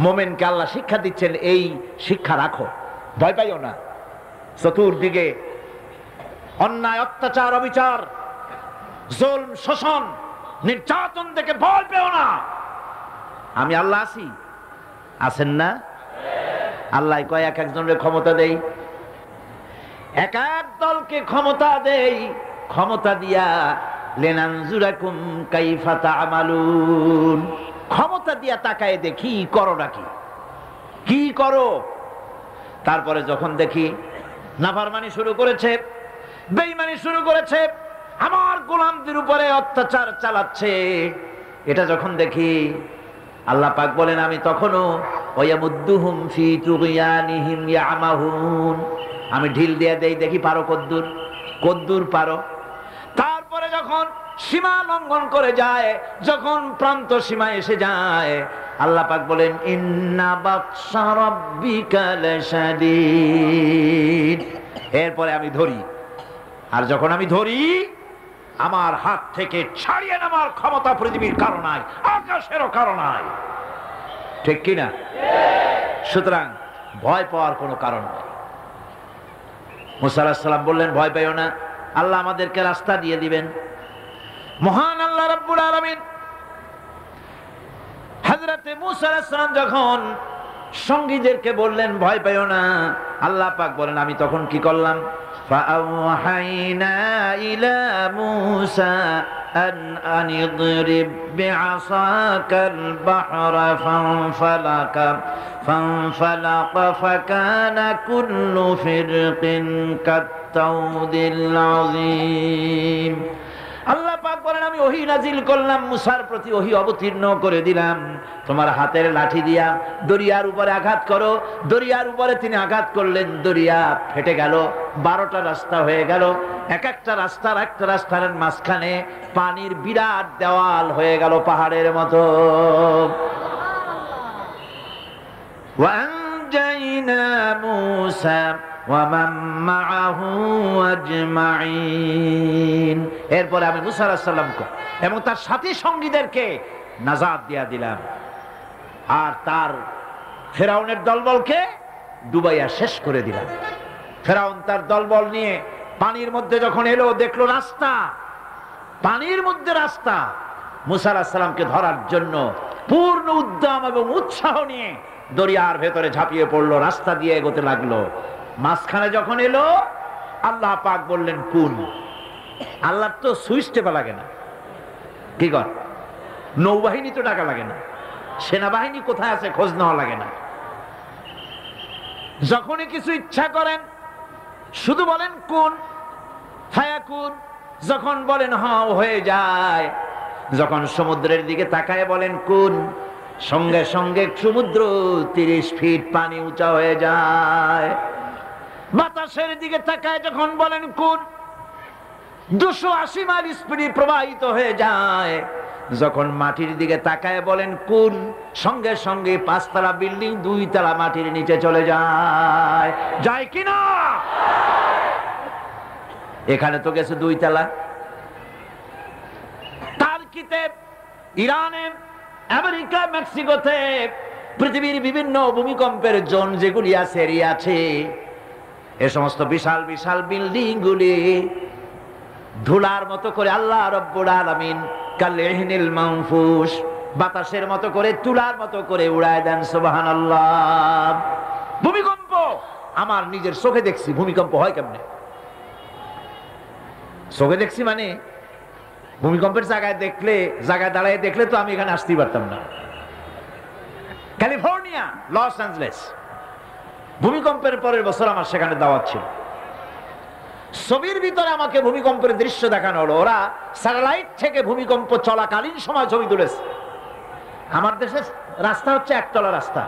মোমেনকে আল্লাহ শিক্ষা দিচ্ছেন, এই শিক্ষা রাখো, ভয় পাইও না। চতুর্দিকে অন্যায়, অত্যাচার, অবিচার, জুলম, শোষণ, নির্যাতন থেকে ভয় পেও না, আমি আল্লাহ আছি। আছেন না? আল্লাহ কয় এক একজনের ক্ষমতা দেই, এক এক দলকে ক্ষমতা দেই, ক্ষমতা দিয়া লিনানজুরাকুম কাইফা তা'মালুন, ক্ষমতা দিয়া তাকায় দেখি করো নাকি, কি করো। তারপরে যখন দেখি নাফরমানি শুরু করেছে, বেঈমানি শুরু করেছে, আমার গোলামদের উপরে অত্যাচার চালাচ্ছে, এটা যখন দেখি আল্লাহ পাক বলেন আমি তখনও ওয়ায়ামুদ্দুহুম ফি তুগয়ানিহিম ইয়ামাহুন, আমি ঢিল দিয়ে দেই, দেখি পারো কদ্দুর, কদ্দুর পারো। তারপরে যখন সীমা লঙ্ঘন করে যায়, যখন প্রান্ত সীমা এসে যায়, আল্লাহ পাক বলেন ইন্না বাতশা রাব্বিকা লাশাদীদ, এরপরে আমি ধরি। আর যখন আমি ধরি, আমার হাত থেকে ছাড়িয়ে নেওয়ার ক্ষমতা পৃথিবীর কারো নাই, আকাশেরও কারো নাই। ঠিক কিনা? সুতরাং ভয় পাওয়ার কোনো কারণ নাই। মুসা আলাইহিস সালাম বললেন ভয় পাইও না, আল্লাহ আমাদেরকে রাস্তা দিয়ে দিবেন। মহান আল্লাহ রাব্বুল আলামিন হযরতে মুসা আলাইহিস সালাম যখন সঙ্গীদেরকে বললেন ভয় পাইও না, আল্লাহ পাক বলেন আমি তখন কি করলাম? ফাআওহাইনা ইলা মুসা আন আনিদরিব বিআসাকাল বাহরা ফানফালাকা ফাকানা কুল্লু ফিরকিন কাত-তাউদিল আযীম। আল্লাহ পাক বলেন আমি ওহী নাজিল করলাম, মুসার প্রতি ওহী অবতীর্ণ করে দিলাম, তোমার হাতের লাঠি দিয়া দরিয়ার উপরে আঘাত করো। দরিয়ার উপরে তিনি আঘাত করলেন, দরিয়া ফেটে গেল, 12টা রাস্তা হয়ে গেল। এক একটা রাস্তার একটা রাস্তার মাঝখানে পানির বিরাট দেওয়াল হয়ে গেল, পাহাড়ের মতো। ওয়ানজাইনা মুসা ওয়া মান মাআহু আজমাইন, এরপরে আমি মুসা আলাইহিস সালামকে এবং তার সাথী সঙ্গীদেরকে নাজাত দিয়া দিলাম, আর তার ফেরাউনের দলবলকে ডুবাইয়া শেষ করে দিলাম। ফেরাউন তার দলবল নিয়ে পানির মধ্যে যখন এলো, দেখলো রাস্তা, পানির মধ্যে রাস্তা। মুসা আলাইহিস সালামকে ধরার জন্য পূর্ণ উদ্যম এবং উৎসাহ নিয়ে দরিয়ার ভেতরে ঝাঁপিয়ে পড়লো, রাস্তা দিয়ে এগোতে লাগলো। মাঝখানে যখন এলো, আল্লাহ পাক বললেন কুন। আল্লাহর তো সুইচ টেপা লাগে না, কি কর, নৌবাহিনী তো ডাকা লাগে না, সেনাবাহিনী কোথায় আছে খোঁজ নেওয়া লাগে না। যখনই কিছু ইচ্ছা করেন শুধু বলেন কুন ফায়াকুন, যখন বলেন হ্যাঁ হয়ে যায়। যখন সমুদ্রের দিকে তাকায় বলেন কুন, সঙ্গে সঙ্গে সমুদ্র 30 ফিট পানি উঁচা হয়ে যায়। বাতাসের দিকে তাকায় যখন বলেন কুন, 280 মাইল স্পিডে প্রবাহিত হয়ে যায়। যখন মাটির দিকে তাকায় বলেন কুন, সঙ্গে সঙ্গে 5 তলা বিল্ডিং 2 তলা মাটির নিচে চলে যায়। যায় কিনা? এখানে তো গেছে 2 তলা। টার্কিতে, ইরানে, আমেরিকা, মেক্সিকোতে, পৃথিবীর বিভিন্ন ভূমিকম্পের জোন যেগুলি আছে, এরিয়া আছে, এ সমস্ত বিশাল বিশাল বিল্ডিং গুলি ধুলার মতো করে আল্লাহ রব্বুল আলামিন কালইহনিল মানফুস, বাতাসের মতো করে, তুলার মতো করে উড়ায় দেন। সুবহানাল্লাহ। ভূমিকম্প আমার নিজের চোখে দেখছি। ভূমিকম্প হয় কেমনে? চোখে দেখছি মানে ভূমিকম্পের জায়গায় দাঁড়ায় দেখলে তো আমি এখানে আসতেই পারতাম না। ক্যালিফোর্নিয়া, লস অ্যাঞ্জেলেস, ভূমিকম্পের পরের বছর আমার সেখানে দাওয়াত ছিল। ছবির ভিতরে আমাকে ভূমিকম্পের দৃশ্য দেখানো হলো। ওরা স্যাটেলাইট থেকে ভূমিকম্প চলাকালীন সময় ছবি তুলেছে। আমার দেশের রাস্তা হচ্ছে 1 তলা রাস্তা,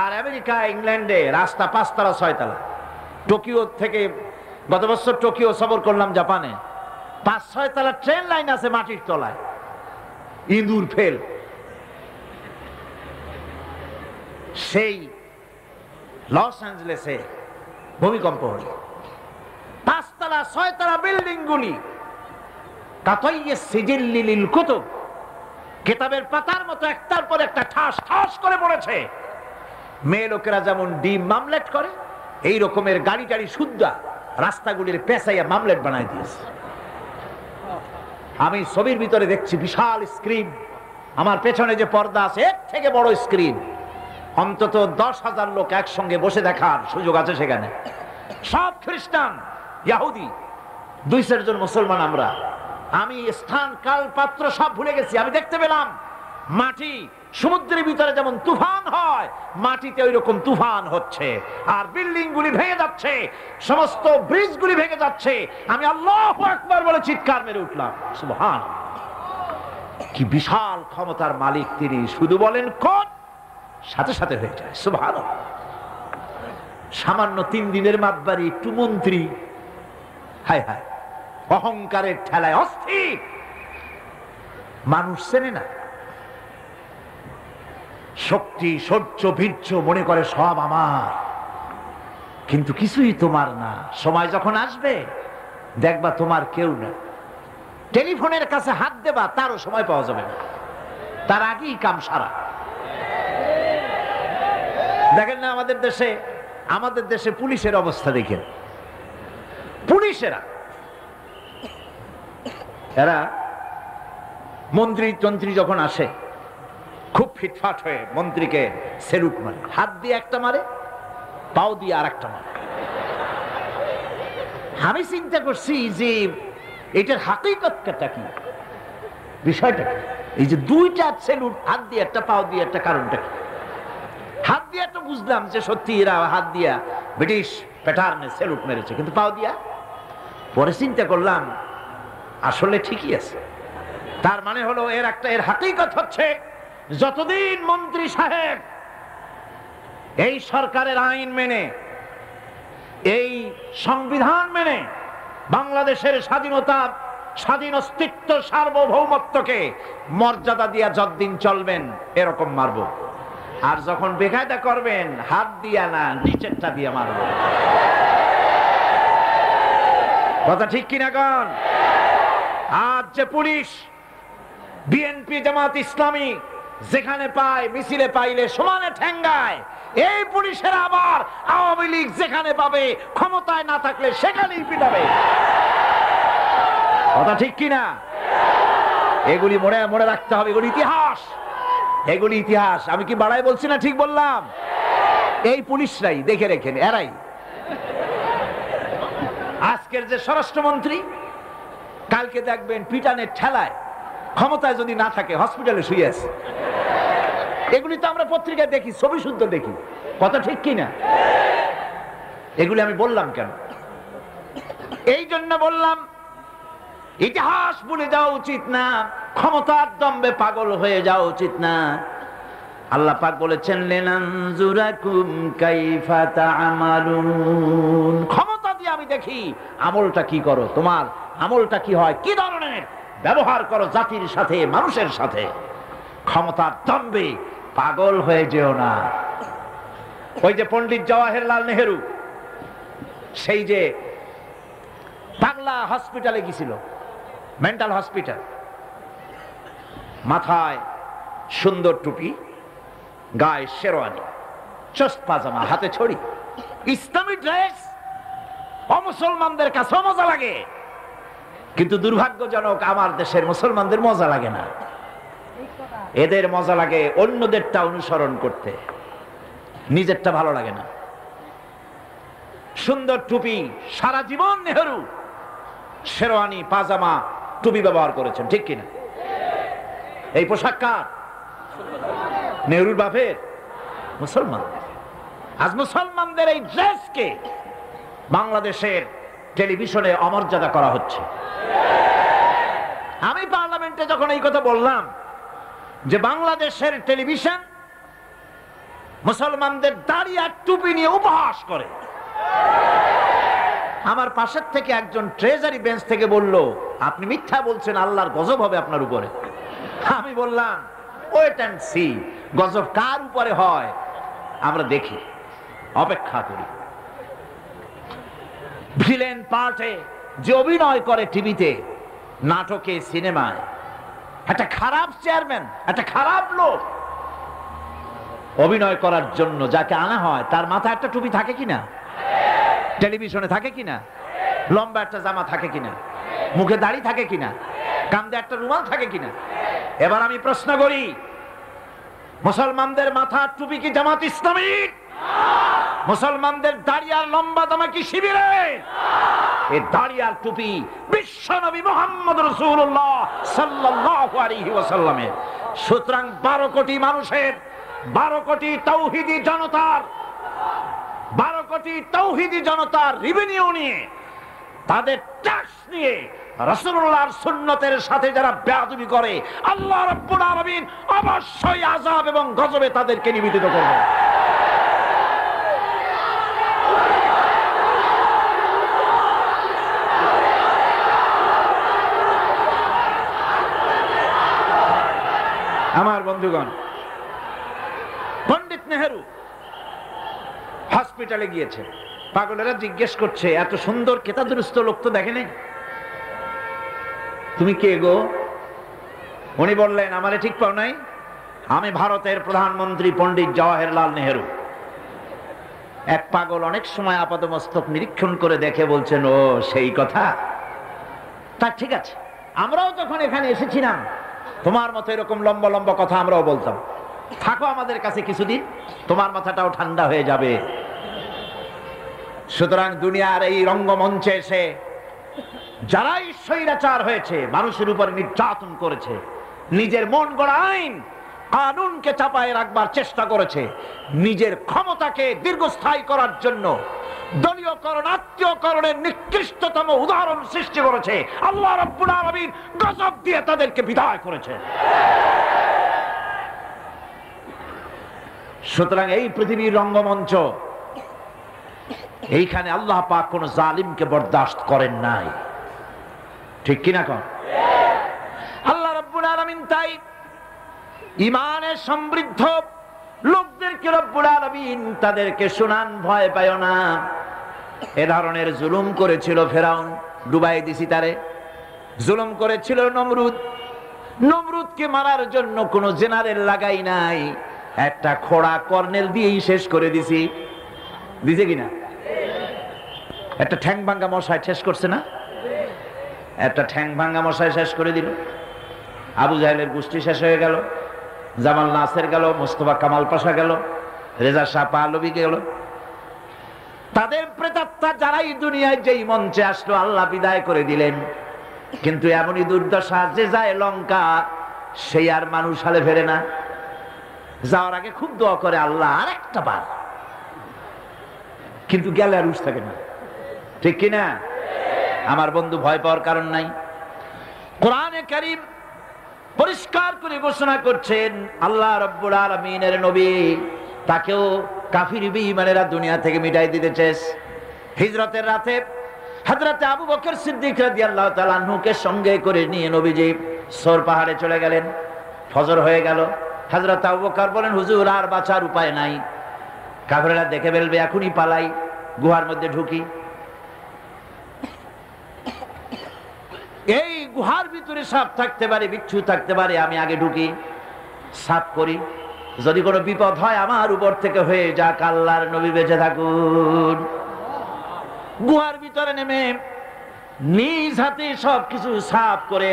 আর আমেরিকা, ইংল্যান্ডে রাস্তা 5 তলা 6 তলা। টোকিও থেকে গত বছর টোকিও সফর করলাম, জাপানে 5-6 তলা ট্রেন লাইন আছে মাটির তলায়, ইঁদুর ফেল। সেই লস অ্যাঞ্জেলেসে ভূমিকম্প হলো। 5 তলা 6 তলা বিল্ডিং গুলি কাতাইয়ে সিজিল্লি লিল কুতুব, কেতাবের পাতার মতো একটার পর একটা ঠাস ঠাস করে পড়েছে। মেয়ে লোকেরা যেমন ডিম মামলেট করে, এই রকমের গাড়ি টাড়ি শুদ্ধা রাস্তাগুলির পেঁচাইয়া মামলেট বানাই দিয়েছে। আমি ছবির ভিতরে দেখছি বিশাল স্ক্রিন, আমার পেছনে যে পর্দা আছে এর থেকে বড় স্ক্রিন, অন্তত 10,000 লোক একসঙ্গে বসে দেখার সুযোগ আছে সেখানে। সব খ্রিস্টান, ইহুদি, 2-4 জন মুসলমান। আমি স্থান কাল পাত্র সব ভুলে গেছি। আমি দেখতে পেলাম মাটি সমুদ্রের ভিতরে যেমন তুফান হয়, মাটিতে ওই রকম তুফান হচ্ছে, আর বিল্ডিং গুলি ভেঙে যাচ্ছে, সমস্ত ব্রিজ গুলি ভেঙে যাচ্ছে। আমি আল্লাহু আকবার বলে চিৎকার মেরে উঠলাম, সুবহানাল্লাহ। কি বিশাল ক্ষমতার মালিক তিনি, শুধু বলেন কোন, সাথে সাথে হয়ে যায়, সুবহানাল্লাহ। সামান্য 3 দিনের মাতবাড়ি, একটু মন্ত্রী, হায় হায়, অহংকারের ঠেলায় অস্থির। মানুষ চেনে না, শক্তি সহ্য বীর্য মনে করে সব আমার, কিন্তু কিছুই তোমার না। সময় যখন আসবে দেখবা তোমার কেউ না। টেলিফোনের কাছে হাত দেবা, তারও সময় পাওয়া যাবে না, তার আগেই কাম সারা। দেখেন না আমাদের দেশে পুলিশের অবস্থা দেখেন। পুলিশেরা এরা মন্ত্রী তন্ত্রী যখন আসে খুব ফিটফাট হয়ে মন্ত্রীকে সেলুট মারে, হাত দিয়ে একটা মারে, পাও দিয়ে আর একটা মারে। আমি চিন্তা করছি যে এটার হাকিকতটা কি, বিষয়টা কি? এই যে 2টা সেলুট, হাত দিয়ে একটা পাও দিয়ে একটা, কারণটা কি? হাত দিয়ে তো বুঝলাম যে সত্যি এরা হাত দিয়া ব্রিটিশ প্যাটার্নে সেলুট মেরেছে, কিন্তু পাও দিয়া, পরে চিন্তা করলাম আসলে ঠিকই আছে। তার মানে হলো এর হাকিকত হচ্ছে, যতদিন মন্ত্রী সাহেব এই সরকারের আইন মেনে, এই সংবিধান মেনে বাংলাদেশের স্বাধীনতা, স্বাধীন অস্তিত্ব, সার্বভৌমত্বকে মর্যাদা দিয়া যতদিন চলবেন এরকম মারব, আর যখন বেকায়দা করবেন হাত দিয়া না নিচেরটা দিয়া মারব। কথা ঠিক কিনা গণ? আজ যে পুলিশ, বিএনপি, জামাত ইসলামী যেখানে পায় মিছিলে পাইলে সমানে ঠেঙ্গায়, এই পুলিশের আবার আওয়ামী লীগ যেখানে পাবে ক্ষমতায় না থাকলে সেখানেই পিটাবে। কথা ঠিক কিনা? এগুলি মনে রাখতে হবে, এগুলি ইতিহাস, এগুলি ইতিহাস। আমি কি বাড়াই বলছি না, ঠিক বললাম? এই পুলিশরাই, দেখে রেখেন, এরাই আজকের যে স্বরাষ্ট্রমন্ত্রী, কালকে দেখবেন পিটানের ঠেলায় ক্ষমতায় যদি না থাকে হসপিটালে শুয়ে আছে। এগুলি তো আমরা পত্রিকায় দেখি, ছবি শুদ্ধ দেখি। কথা ঠিক কিনা? এগুলি আমি বললাম কেন? এই জন্য বললাম, ইতিহাস ভুলে যাওয়া উচিত না, ক্ষমতার দম্বে পাগল হয়ে যাওয়া উচিত না। আল্লাহ পাক বলেছেন, লিনানজুরাকুম কাইফা তা'মালুন, ক্ষমতা দিয়ে আমি দেখি আমলটা কি করো, তোমার আমলটা কি হয়, কি ধরনের ব্যবহার করো জাতির সাথে, মানুষের সাথে। ক্ষমতার দম্বে পাগল হয়ে যেও না। ওই যে পণ্ডিত জওয়াহরলাল নেহেরু, সেই যে বাংলা হসপিটালে গেছিল, মেন্টাল হসপিটাল, মাথায় সুন্দর টুপি, গায়ে শেরওয়ানি, চোস্ত পাজামা, হাতে ছড়ি, ইসলামী ড্রেস। অমুসলমানদের কাছে মজা লাগে, কিন্তু দুর্ভাগ্যজনক আমার দেশের মুসলমানদের মজা লাগে না। এদের মজা লাগে অন্যদেরটা অনুসরণ করতে, নিজেরটা ভালো লাগে না। সুন্দর টুপি, সারা জীবন নেহেরু শেরওয়ানি, পাজামা, টুপি ব্যবহার করেছেন, ঠিক কিনা? এই পোশাক কার? নেহরুর বাপের, মুসলমান। আজ মুসলমানদের এই ড্রেসকে বাংলাদেশের টেলিভিশনে অমর্যাদা করা হচ্ছে। আমি পার্লামেন্টে যখন এই কথা বললাম যে বাংলাদেশের টেলিভিশন মুসলমানদের দাড়ি আর টুপি নিয়ে উপহাস করে, আমার পাশের থেকে একজন ট্রেজারি বেঞ্চ থেকে বলল, আপনি মিথ্যা বলছেন, আল্লাহর গজব হবে আপনার উপরে। আমি বললাম, ওয়েট এন্ড সি, গজব কার উপরে হয় আমরা দেখি, অপেক্ষা করি। ভিলেন পার্টে যে অভিনয় করে টিভিতে, নাটকে, সিনেমায়, একটা খারাপ চেয়ারম্যান, একটা খারাপ লোক অভিনয় করার জন্য যাকে আনা হয় তার মাথায় একটা টুপি থাকে কিনা, টেলিভিশনে থাকে কিনা, লম্বা একটা জামা থাকে কিনা, মুখে দাড়ি থাকে কিনা, কাঁধে একটা রুমাল থাকে কিনা। এবার আমি প্রশ্ন করি, মুসলমানদের মাথার টুপি কি জামাত ইসলামী? মুসলমানদের দাড়ি আর লম্বা জামা কি শিবিরে? এই দাড়ি আর টুপি বিশ্ব নবী মুহাম্মদ রাসূলুল্লাহ সাল্লাল্লাহু আলাইহি ওয়াসাল্লামের। সুতরাং 12 কোটি মানুষের, 12 কোটি তাওহীদি জনতার, 12 কোটি তাওহীদি জনতার রেভিনিউ নিয়ে, তাদের ট্যাক্স নিয়ে রাসূলুল্লাহর সুন্নতের সাথে যারা বেয়াদবি করে, আল্লাহ রাব্বুল আলামিন অবশ্যই আযাব এবং গজবে তাদেরকে নিবেদিত করবেন। আমার বন্ধুগণ, পণ্ডিত নেহেরু হসপিটালে গিয়েছে, পাগলেরা জিজ্ঞেস করছে, এত সুন্দর কেতাদুরুস্ত লোক তো দেখে নাই, তুমি কে গো? উনি বললেন, আমারে ঠিক পাও নাই, আমি ভারতের প্রধানমন্ত্রী পণ্ডিত জওয়াহরলাল নেহেরু। এক পাগল অনেক সময় আপাতমস্তক নিরীক্ষণ করে দেখে বলছেন, ও সেই কথা, তা ঠিক আছে, আমরাও যখন এখানে এসেছিলাম তোমার মতো এরকম লম্বা লম্বা কথা আমরাও বলতাম, থাকো আমাদের কাছে কিছুদিন, তোমার মাথাটাও ঠান্ডা হয়ে যাবে। সুতরাং দুনিয়ার এই রঙ্গমঞ্চে এসে যারাই স্বৈরাচার হয়েছে, মানুষের উপর নির্যাতন করেছে, নিজের মন গড়া আইন কানুনকে চাপায় রাখবার চেষ্টা করেছে, নিজের ক্ষমতাকে দীর্ঘস্থায়ী করার জন্য দলীয়করণ, আত্মীয়করণের নিকৃষ্টতম উদাহরণ সৃষ্টি করেছে, আল্লাহ রাব্বুল আলামিন গজব দিয়ে তাদেরকে বিদায় করেছে। সুতরাং এই পৃথিবীর রঙ্গমঞ্চ, এইখানে আল্লাহ পাক কোন জালিমকে বরদাস্ত করেন নাই, ঠিক কিনা কন? আল্লাহ রাব্বুল আলামিন তাই ঈমানে সমৃদ্ধ লোকদেরকে রব্বুল আলামিন তাদেরকে শুনান, ভয় পায় না। এ ধরনের জুলুম করেছিল ফেরাউন, ডুবাই দিছি তারে। জুলুম করেছিল নমরুদ, নমরুদকে মারার জন্য কোনো জেনারেল লাগাই নাই, একটা খোড়া কর্নেল দিয়েই শেষ করে দিছি। দিছে কিনা? একটা ঠ্যাং ভাঙ্গা মশাই শেষ করছে না? একটা ঠ্যাং ভাঙ্গা মশাই শেষ করে দিল। আবু জাহেলের গোষ্ঠী শেষ হয়ে গেল, জামাল নাসের গেল, মোস্তফা কামাল পাশা গেল, রেজা শাহ পাহলভী গেল। তাদের প্রেতাত্মা যারাই দুনিয়ায় যেই মঞ্চে আসলো আল্লাহ বিদায় করে দিলেন। কিন্তু এমনই দুর্দশা, যে যায় লঙ্কা সেই আর মানুষ হালে ফেরে না। যাওয়ার আগে খুব দোয়া করে, আল্লাহ আর একটা বার, কিন্তু গেলে আর উস থাকে না, ঠিক কিনা? আমার বন্ধু, ভয় পাওয়ার কারণ নাই। কোরআনে কারীম পরিষ্কার করে ঘোষণা করছেন, আল্লাহ রাব্বুল আলামিনের নবী তাকেও কাফির বেঈমানেরা দুনিয়া থেকে মিটাই দিতে চেয়েছে। হিজরতের রাতে হযরত আবু বকর সিদ্দিক রাদিয়াল্লাহু তাআলা আনহুকে সঙ্গে করে নিয়ে নবীজি সর পাহাড়ে চলে গেলেন। ফজর হয়ে গেল, হযরত আবু বকর বলেন, হুজুর আর বাঁচার উপায় নাই, কাফেররা দেখে ফেলবে, এখনই পালাই, গুহার মধ্যে ঢুকি। এই গুহার ভিতরে সাপ থাকতে পারে, বিচ্ছু থাকতে পারে, আমি আগে ঢুকি, সাপ করি, যদি কোনো বিপদ হয় আমার উপর থেকে হয়ে যাক, আল্লাহর নবী বেঁচে থাকুন। গুহার ভিতরে নেমে নিজ হাতে সবকিছু সাফ করে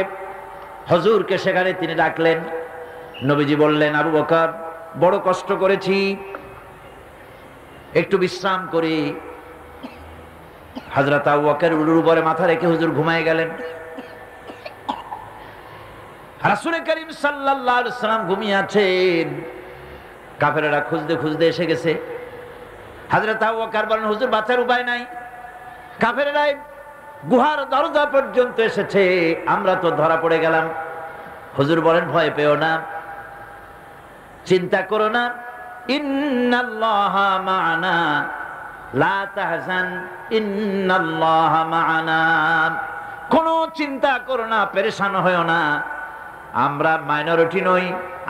হুজুরকে সেখানে তিনি ডাকলেন। নবীজি বললেন, আবু বকর, বড় কষ্ট করেছি, একটু বিশ্রাম করি। হযরত আবু বকর উলুর উপরে মাথা রেখে হুজুর ঘুমায় গেলেন। রাসূল করিম সাল্লাল্লাহু আলাইহি ওয়াসাল্লাম ঘুমিয়ে আছেন। কাফেররা খুঁজতে খুঁজতে এসে গেছে। হযরত আবু বকর বলেন, হুজুর বাঁচার উপায় নাই, কাফেররা গুহার দরজা পর্যন্ত এসেছে, আমরা তো ধরা পড়ে গেলাম। হুজুর বলেন, ভয় পেও না, চিন্তা করো না, ইন্নাল্লাহা মা'ানা, লা তাহজান, ইন্নাল্লাহা মা'ানা। কোনো চিন্তা করো না, পেরেশান হয়ো না, আমরা মাইনরিটি নই,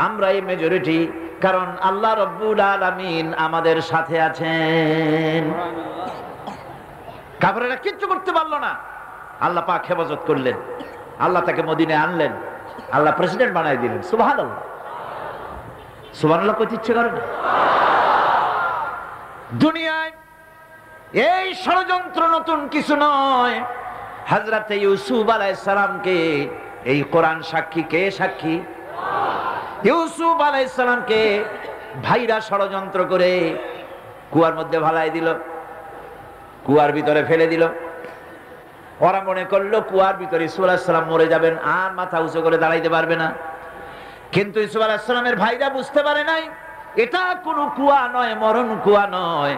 আমরাই মেজরিটি, কারণ আল্লাহ রাব্বুল আলামিন আমাদের সাথে আছেন। কাফেররা কিচ্ছু করতে পারলো না, আল্লাহ পাক হেফাজত করলেন। আল্লাহ তাকে মদিনায় আনলেন, আল্লাহ প্রেসিডেন্ট বানাই দিলেন। সুবহানাল্লাহ, সুবহানাল্লাহ কইতে ইচ্ছে করে না? দুনিয়ায় এই ষড়যন্ত্র নতুন কিছু নয়। হযরতে ইউসুফ আলাইহিস সালামকে এই কোরআন সাক্ষী, কে সাক্ষী? ইউসুফ আলাইহিস সালামকে ভাইরা ষড়যন্ত্র করে কুয়ার মধ্যে ভালাই দিল, কুয়ার ভিতরে ফেলে দিল। ওরা মনে করলো কুয়ার ভিতরে ইউসুফ আলাইহিস সালাম মরে যাবেন, আর মাথা উঁচু করে দাঁড়াইতে পারবে না। কিন্তু ইউসুফ আলাইহিস সালামের ভাইরা বুঝতে পারে নাই এটা কোনো কুয়া নয়, মরণ কুয়া নয়।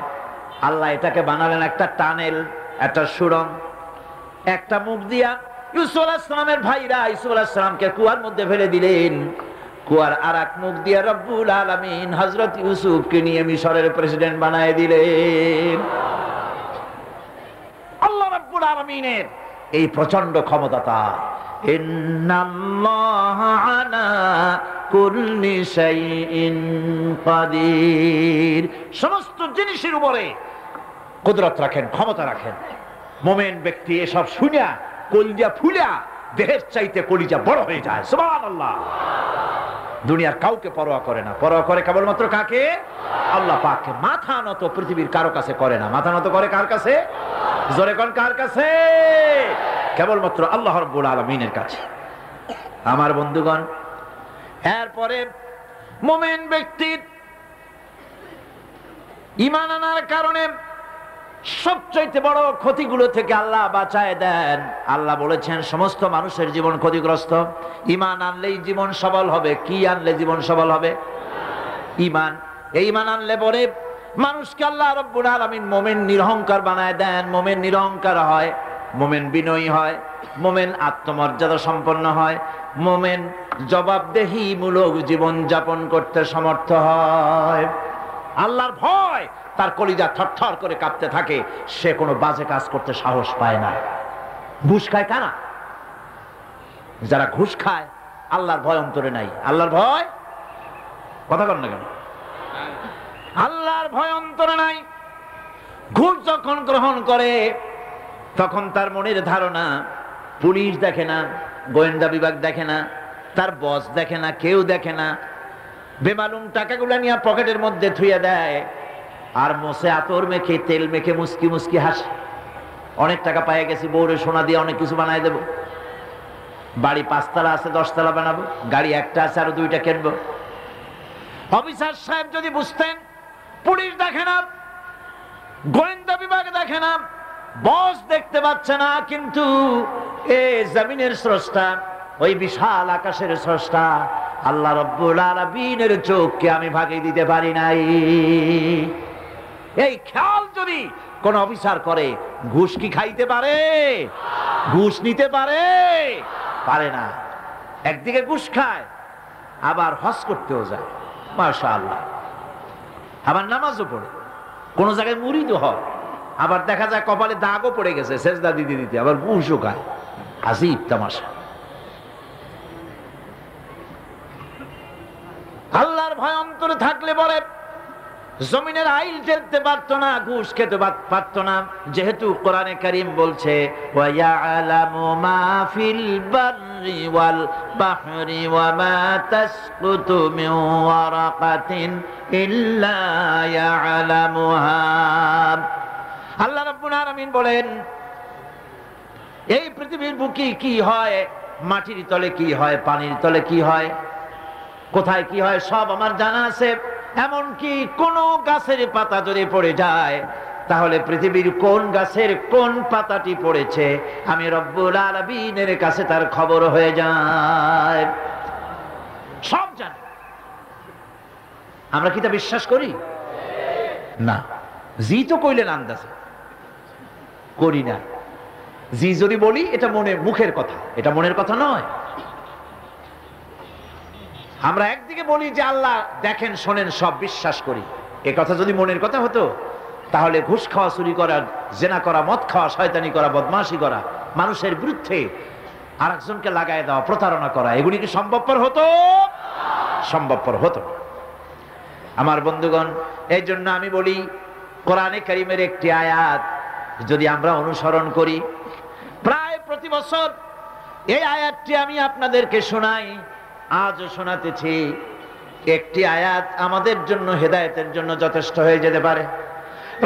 আল্লাহ এটাকে বানালেন একটা টানেল, একটা সুড়ঙ্গ, একটা মুখ দিয়া। ইউসুফ আলাইহিস সালামের ভাইরা ইউসুফ আলাইহিস সালামকে কুয়ার মধ্যে ফেলে দিলেন। কুয়ার আর এক মুখ দিয়া রব্বুল আলামিন হযরত ইউসুফকে নিয়ে মিশরের প্রেসিডেন্ট বানায় দিলেন। আল্লাহ রব্বুল আলামিনের এই প্রচন্ড ক্ষমতা। ইন্নাল্লাহা আলা কুল্লি শাইইন কাদির, সমস্ত জিনিসের উপরে কুদরত রাখেন, ক্ষমতা রাখেন। মুমিন ব্যক্তি এসব শুনিয়া কলিজা ফুলিয়া দেহের চাইতে কলিজা বড় হয়ে যায়। সুবহানাল্লাহ। দুনিয়ার কাউকে পরোয়া করে না, পরোয়া করে কেবলমাত্র কাকে? আল্লাহ পাককে। মাথা নত পৃথিবীর কারো কাছে করে না, মাথা নত করে কার কাছে? জোরে কোন কার কাছে? কেবলমাত্র আল্লাহ রাব্বুল আলামিনের কাছে। আমার বন্ধুগণ, এরপরে মুমিন ব্যক্তির ঈমান আনার কারণে সবচেয়ে বড় ক্ষতিগুলো থেকে আল্লাহ বাঁচায় দেন। আল্লাহ বলেছেন সমস্ত মানুষের জীবন ক্ষতিগ্রস্ত। ঈমান আনলেই জীবন সবল হবে। কি আনলে জীবন সবল হবে? ঈমান। এই ঈমান আনলে পরে মানুষকে আল্লাহ রাব্বুল আলামিন মুমিন নিরহংকার বানায় দেন। মুমিন নিরহংকার হয়, মুমিন বিনয়ী হয়, মুমিন আত্মমর্যাদা সম্পন্ন হয়, মুমিন জবাবদেহিমূলক জীবন যাপন করতে সমর্থ হয়। আল্লাহর ভয় তার কলিজা থরথর করে কাঁপতে থাকে, সে কোনো বাজে কাজ করতে সাহস পায় না। ঘুষ খায় কারা? যারা ঘুষ খায় আল্লাহর ভয় অন্তরে নাই। আল্লাহর ভয়, কথা বল না কেন? আল্লাহর ভয় অন্তরে নাই। ঘুষ যখন গ্রহণ করে তখন তার মনের ধারণা পুলিশ দেখে না, গোয়েন্দা বিভাগ দেখে না, তার বস দেখে না, কেউ দেখে না। বেমালুম টাকাগুলা নিয়ে পকেটের মধ্যে থুইয়া দেয়, আর মোসে আতর মেখে তেল মেখে মুস্কি মুস্কি হাসে। অনেক টাকা পাইয়া গেছি, বউরে সোনা দিয়ে অনেক কিছু বানাই দেব, বাড়ি 5 তলা আছে 10 তলা বানাবো, গাড়ি একটা আছে আরো 2টা কিনবো। অফিসার সাহেব যদি বুঝতেন পুলিশ দেখে না, গোয়েন্দা বিভাগ দেখে না, বস দেখতে পাচ্ছে না, কিন্তু এই জমিনের স্রষ্টা, ওই বিশাল আকাশের স্রষ্টা আল্লাহ রাব্বুল আলামিনের চোখকে আমি ভাগিয়ে দিতে পারি নাই। এই খেয়াল যদি কোন অফিসার করে, ঘুষ কি খাইতে পারে? ঘুষ নিতে পারে? পারে না। একদিকে ঘুষ খায়, আবার হজ করতেও যায়, মাশাআল্লাহ, আবার নামাজও পড়ে, কোন জায়গায় মুরিদও হয়, আবার দেখা যায় কপালে দাগও পড়ে গেছে সেজদা দিতে দিতে, আবার ঘুষও খায়। আজীব তামাশা। আল্লাহর ভয় অন্তরে থাকলে বলে জমিনের আইল ঠেলতে পারতো না, ঘুষ খেতে পারতো না। যেহেতু কোরআনে কারীম বলছে ওয়া ইয়ালামু মা ফিল বাররি ওয়াল বাহরি ওয়া মা তাসকুতু মিন ওয়ারাকাতিন ইল্লা ইয়ালামুহা। আল্লাহ রাব্বুল আলামিন বলেন এই পৃথিবীর বুকে কি হয়, মাটির তলে কি হয়, পানির তলে কি হয়, কোথায় কি হয়, সব আমার জানা আছে। এমনকি কোন গাছের পাতা যদি পড়ে যায়, তাহলে পৃথিবীর কোন গাছের কোন পাতাটি পড়েছে আমি রব্বুল আলামিনের কাছে তার খবর হয়ে যায়, সব জানি। আমরা কি তা বিশ্বাস করি? না। জি তো কইলেন আন্দাজে, করি না। জি যদি বলি এটা মুখের কথা, এটা মনের কথা নয়। আমরা একদিকে বলি যে আল্লাহ দেখেন শোনেন সব বিশ্বাস করি, এ কথা যদি মনের কথা হতো তাহলে ঘুষ খাওয়া, চুরি করা, জেনা করা, মদ খাওয়া, শয়তানি করা, বদমাশি করা, মানুষের বিরুদ্ধে আরেকজনকে লাগাই দেওয়া, প্রতারণা করা, এগুলি কি সম্ভবপর হতো? সম্ভবপর হতো। আমার বন্ধুগণ, এই জন্য আমি বলি কোরআনে কারীমের একটি আয়াত যদি আমরা অনুসরণ করি, প্রায় প্রতি বছর এই আয়াতটি আমি আপনাদেরকে শোনাই, আজও শোনাতেছি। একটি আয়াত আমাদের জন্য হেদায়েতের জন্য যথেষ্ট হয়ে যেতে পারে।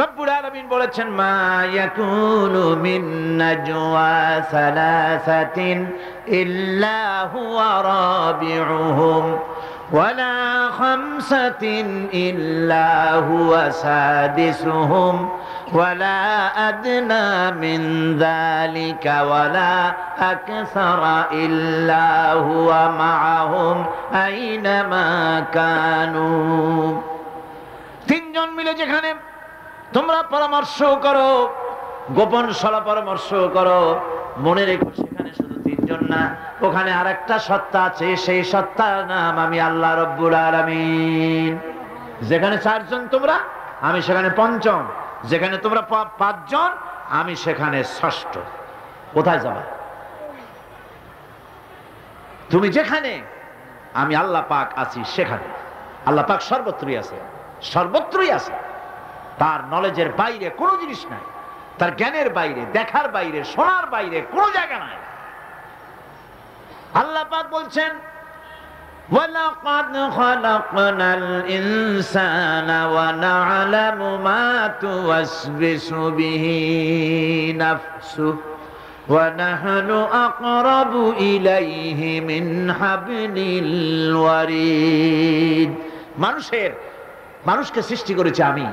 রব্বুল আলামিন বলেছেন, মা ইয়াকুনু মিন নাজওয়া সালাসাতিন ইল্লা হুয়া রাবিউহুম ওয়ালা খামসাতিন ইল্লা হুয়া সাদিসুহুম ওয়ালা আদনা মিন যালিকা ওয়ালা আকসারা ইল্লা হুয়া মাআহুম আইনামা কানু। তিনজন মিলে যেখানে তোমরা পরামর্শ করো, গোপন সলা পরামর্শ করো, মনে রেখো সেখানে শুধু তিনজন না, ওখানে আরেকটা সত্তা আছে, সেই সত্তার নাম আমি আল্লাহ রব্বুল আলামিন। যেখানে চারজন তোমরা, আমি সেখানে পঞ্চম। যেখানে তোমরা পাঁচজন, আমি সেখানে ষষ্ঠ। কোথায় যাবা? তুমি যেখানে, আমি আল্লাহ পাক আছি সেখানে। আল্লাহ পাক সর্বত্রই আছে, সর্বত্রই আছে। তার নলেজের বাইরে কোনো জিনিস নাই, তার জ্ঞানের বাইরে, দেখার বাইরে, শোনার বাইরে কোনো জায়গা নাই। আল্লাহ পাক বলছেন, ওয়ালাকাদ খালাকনাল ইনসানা ওয়া না'লামু মা তুওয়াসবিসু বিহি নাফসুহু ওয়া নাহনু আকরাবু ইলাইহি মিন হাবলিল ওয়ারিদ। মানুষকে সৃষ্টি করেছে আমি,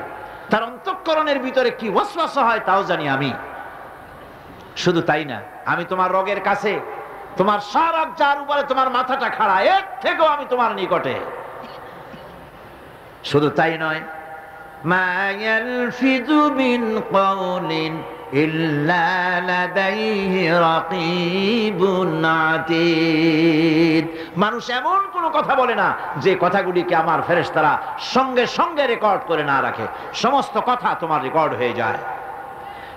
তার অন্তঃকরণের ভিতরে কি ওয়াসওয়াসা হয় তাও জানি আমি। শুধু তাই না, আমি তোমার রগের কাছে, তোমার সারা যার উপরে তোমার মাথাটা খাড়া, এর থেকেও আমি তোমার নিকটে। শুধু তাই নয়, মা ইয়ালফিযু মিন কাওলিন ইল্লা লাদাইহি রাকীবুন আতীদ। মানুষ এমন কোনো কথা বলে না যে কথাগুলিকে আমার ফেরেশতারা সঙ্গে সঙ্গে রেকর্ড করে না রাখে। সমস্ত কথা তোমার রেকর্ড হয়ে যায়।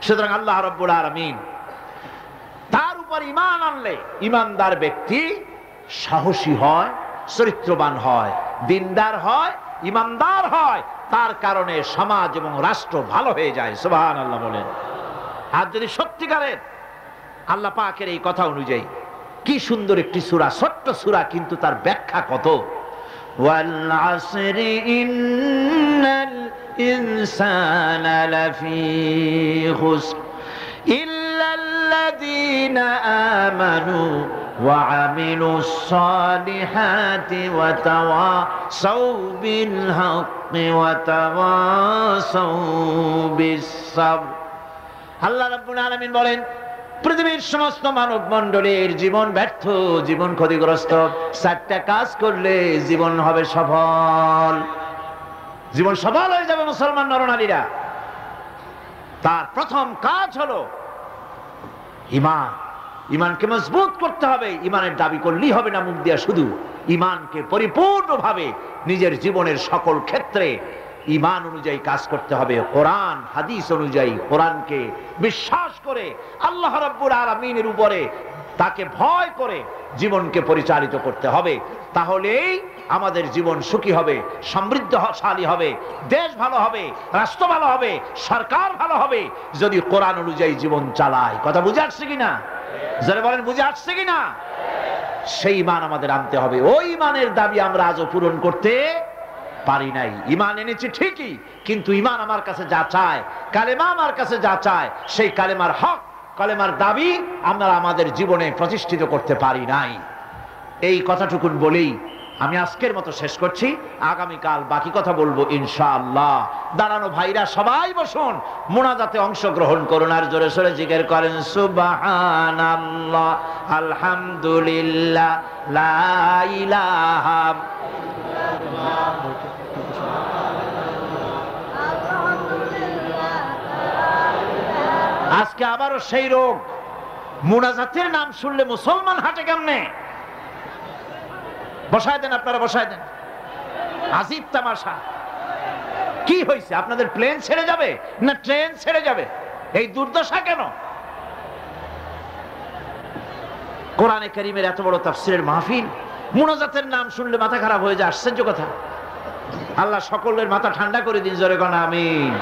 সুতরাং আল্লাহ রাব্বুল আলামিন, তার উপর ঈমান আনলে ঈমানদার ব্যক্তি সাহসী হয়, চরিত্রবান হয়, দিনদার হয়, ঈমানদার হয়। তার কারণে সমাজ এবং রাষ্ট্র ভালো হয়ে যায়। সুবহানাল্লাহ বলেন। আর যদি সত্যিকারের আল্লাহ পাকের এই কথা অনুযায়ী, কি সুন্দর একটি সূরা, ছোট্ট সূরা, কিন্তু তার ব্যাখ্যা কত। ওয়াল আসরি ইন্নাল ইনসানা লাফি খুসর ইল্লাল্লাযীনা আমানু ওয়া আমিলুস সালিহাতি ওয়া তাওয়াসাউ বিল হাক্কি ওয়া তাওয়াসাউ বিস সাবর। আল্লাহ রাব্বুল আলামিন বলেন, পৃথিবীর সমস্ত মানব মণ্ডলীর জীবন ব্যর্থ, জীবন ক্ষতিগ্রস্ত। চারটা কাজ করলে জীবন হবে সফল। জীবন সফল হয়ে যাবে মুসলমান নরনারীরা। তার প্রথম কাজ হলো ঈমান। ঈমানকে মজবুত করতে হবে। ঈমানের দাবি করলেই হবে না মুখ দিয়া শুধু, ঈমানকে পরিপূর্ণভাবে নিজের জীবনের সকল ক্ষেত্রে ঈমান অনুযায়ী কাজ করতে হবে। কোরআন হাদিস অনুযায়ী, কোরআনকে বিশ্বাস করে, আল্লাহ রাব্বুল আলামিনের উপরে তাকে ভয় করে জীবনকে পরিচালিত করতে হবে। তাহলেই আমাদের জীবন সুখী হবে, সমৃদ্ধশালী হবে, দেশ ভালো হবে, রাষ্ট্র ভালো হবে, সরকার ভালো হবে, যদি কোরআন অনুযায়ী জীবন চালায়। কথা বুঝে আসছে কিনা? যারা বলেন বুঝে আসছে কিনা? সেই ঈমান আমাদের আনতে হবে। ওই ঈমানের দাবি আমরা আজও পূরণ করতে পারি নাই। ঈমান এনেছি ঠিকই, কিন্তু ঈমান আমার কাছে যা চায়, কালেমা আমার কাছে যা চায়, সেই কালেমার হক, কালেমার দাবি আমরা আমাদের জীবনে প্রতিষ্ঠিত করতে পারি নাই। এই কথাটুকুন বলেই আমি আজকের মতো শেষ করছি। আগামীকাল বাকি কথা বলবো ইনশাআল্লাহ। দাঁড়ানো ভাইরা সবাই বসুন, মুনাজাতে অংশগ্রহণ করুন, আর জোরে সোরে জিকির করেন সুবহানাল্লাহ, আলহামদুলিল্লাহ, লা ইলাহা। আজকে আবারও সেই রোগ, মুনাজাতের নাম শুনলে মুসলমান হাঁটে কেমনে? বসায় দেন, আপনারা বসায় দেন। আজীব তামাশা। কি হয়েছে? আপনাদের প্লেন ছেড়ে যাবে না ট্রেন ছেড়ে যাবে? এই দুর্দশা কেন? কোরআনে কারীমের এত বড় তাফসীরের মাহফিল, মুনাজাতের নাম শুনলে মাথা খারাপ হয়ে যায়। আশ্চর্য কথা। আল্লাহ সকলের মাথা ঠান্ডা করে দিন। জোরে কোন আমিন।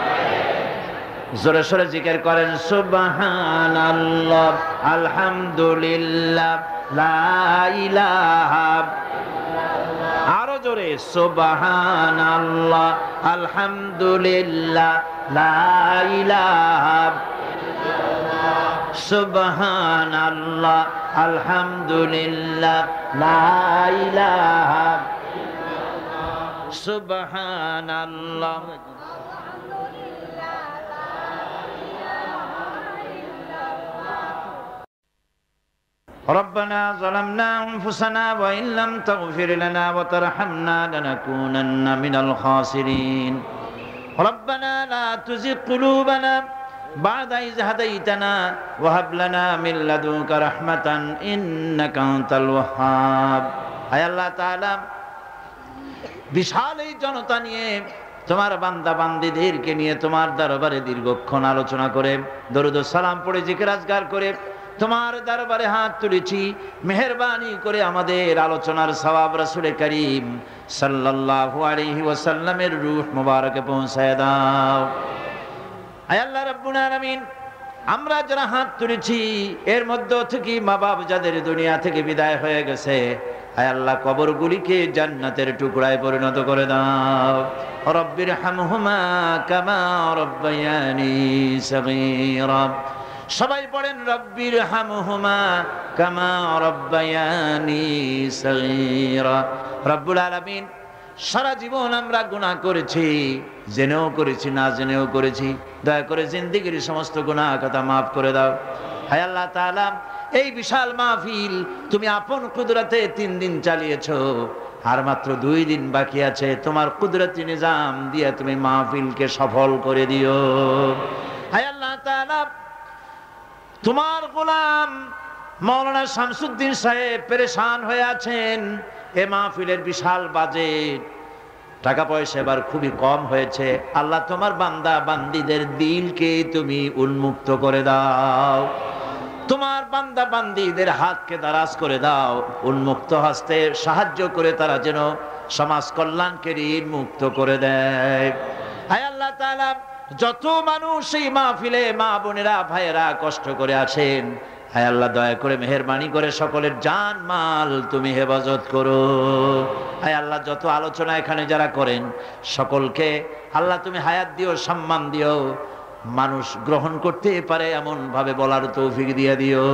জোরে সোরে জিকির করেন সুবহানাল্লাহ, আলহামদুলিল্লাহ, লা ইলাহা, আরো জোরে সুবহানাল্লাহ আলহামদুলিল্লাহ লা ইলাহা, সুবহানাল্লাহ আলহামদুলিল্লাহ লা ইলাহা, সুবহানাল্লাহ। ربنا ظلمنا أنفسنا وإن لم تغفر لنا وترحمنا لنكونن من الخاسرين ربنا لا تزغ قلوبنا بعد إذ هديتنا وهب لنا من لدنك رحمة إنك أنت الوهاب। আয় আল্লাহ তাআলা, বিশাল এই জনতা নিয়ে তোমার বান্দা বান্দীদেরকে নিয়ে তোমার দরবারে দীর্ঘক্ষণ আলোচনা করে দরুদ ও সালাম পড়ে জিকির আজকার করে তোমার দরবারে হাত তুলেছি। মেহেরবানি করে আমাদের আলোচনার সওয়াব রাসূল করিম সাল্লাল্লাহু আলাইহি ওয়াসাল্লামের রূহ মুবারকে পৌঁছায় দাও। আয় আল্লাহ রাব্বুল আলামিন, আমরা যারা হাত তুলেছি এর মধ্য থেকে মা বাপ যাদের দুনিয়া থেকে বিদায় হয়ে গেছে, আয় আল্লাহ কবরগুলিকে জান্নাতের টুকরায় পরিণত করে দাও। রব্বির হামহুমা কামা রব্বায়ানি সগীরা। সবাই পড়েন রব্বির হামহুমা কামা রব্বায়ানি সগীরা। রব্বুল আলামিন, সারা জীবন আমরা গুনাহ করেছি, জেনেও করেছি না জেনেও করেছি, দয়া করে জিন্দেগীর সমস্ত গুনাহ খাতা মাফ করে দাও। হায় আল্লাহ তাআলা, এই বিশাল মাহফিল তুমি আপন কুদরতে 3 দিন চালিয়েছো, আর মাত্র 2 দিন বাকি আছে। তোমার কুদরতি নিজাম দিয়ে তুমি মাহফিলকে সফল করে দিও। হায় আল্লাহ তাআলা, তোমার গোলাম মাওলানা শামসুদ্দিন সাহেব পেরেশান হয়ে আছেন। এ মাহফিলের বিশাল বাজেট, টাকা পয়সা এবার খুবই কম হয়েছে। আল্লাহ, তোমার বান্দা বান্দীদের দিলকে তুমি উন্মুক্ত করে দাও। তোমার বান্দা বান্দীদের হাতকে দারাজ করে দাও, উন্মুক্ত হস্তে সাহায্য করে তারা যেন সমাজ কল্যাণকে ঋণ মুক্ত করে দেয়। হায় আল্লাহ তাআলা, যত মানুষ এই মাহফিলে মা বোনেরা ভাইয়েরা কষ্ট করে আছেন, হায় আল্লাহ দয়া করে মেহেরবানি করে সকলের জান মাল তুমি হেফাজত করো। হায় আল্লাহ, যত আলোচনা এখানে যারা করেন সকলকে আল্লাহ তুমি হায়াত দিও, সম্মান দিও, মানুষ গ্রহণ করতে পারে এমন ভাবে বলার তৌফিক দিয়ে দিও।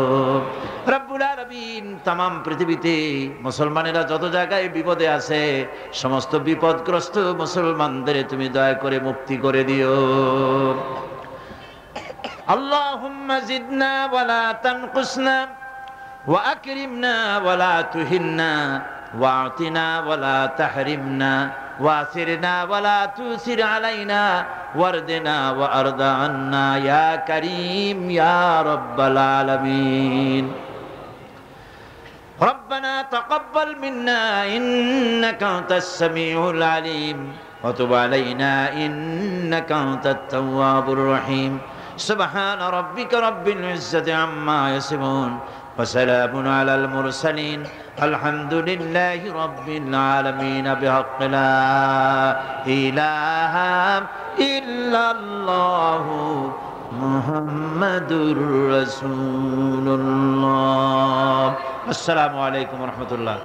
রব্বুল আলামিন, তামাম পৃথিবীতে মুসলমানেরা যত জায়গায় বিপদে আছে সমস্ত বিপদগ্রস্ত মুসলমানদের তুমি দয়া করে মুক্তি করে দিও। আল্লাহুম্মা জিদনা ওয়ালা তানকুসনা ওয়া আকরিমনা ওয়ালা তুহিন্না ওয়া'তিনা ওয়ালা তাহরিমনা ওয়াসিরনা ওয়ালা তুসির আলাইনা ওয়ারদিনা ওয়ারদা আন্না ইয়া কারীম ইয়া রাব্বাল আলামিন। ربنا تقبل منا إنك أنت السميع العليم وتب علينا إنك أنت التواب الرحيم سبحان ربك رب العزة عما يصفون وسلام على المرسلين الحمد لله رب العالمين بحق لا إله إلا الله محمد رسول الله। السلام عليكم ورحمة الله।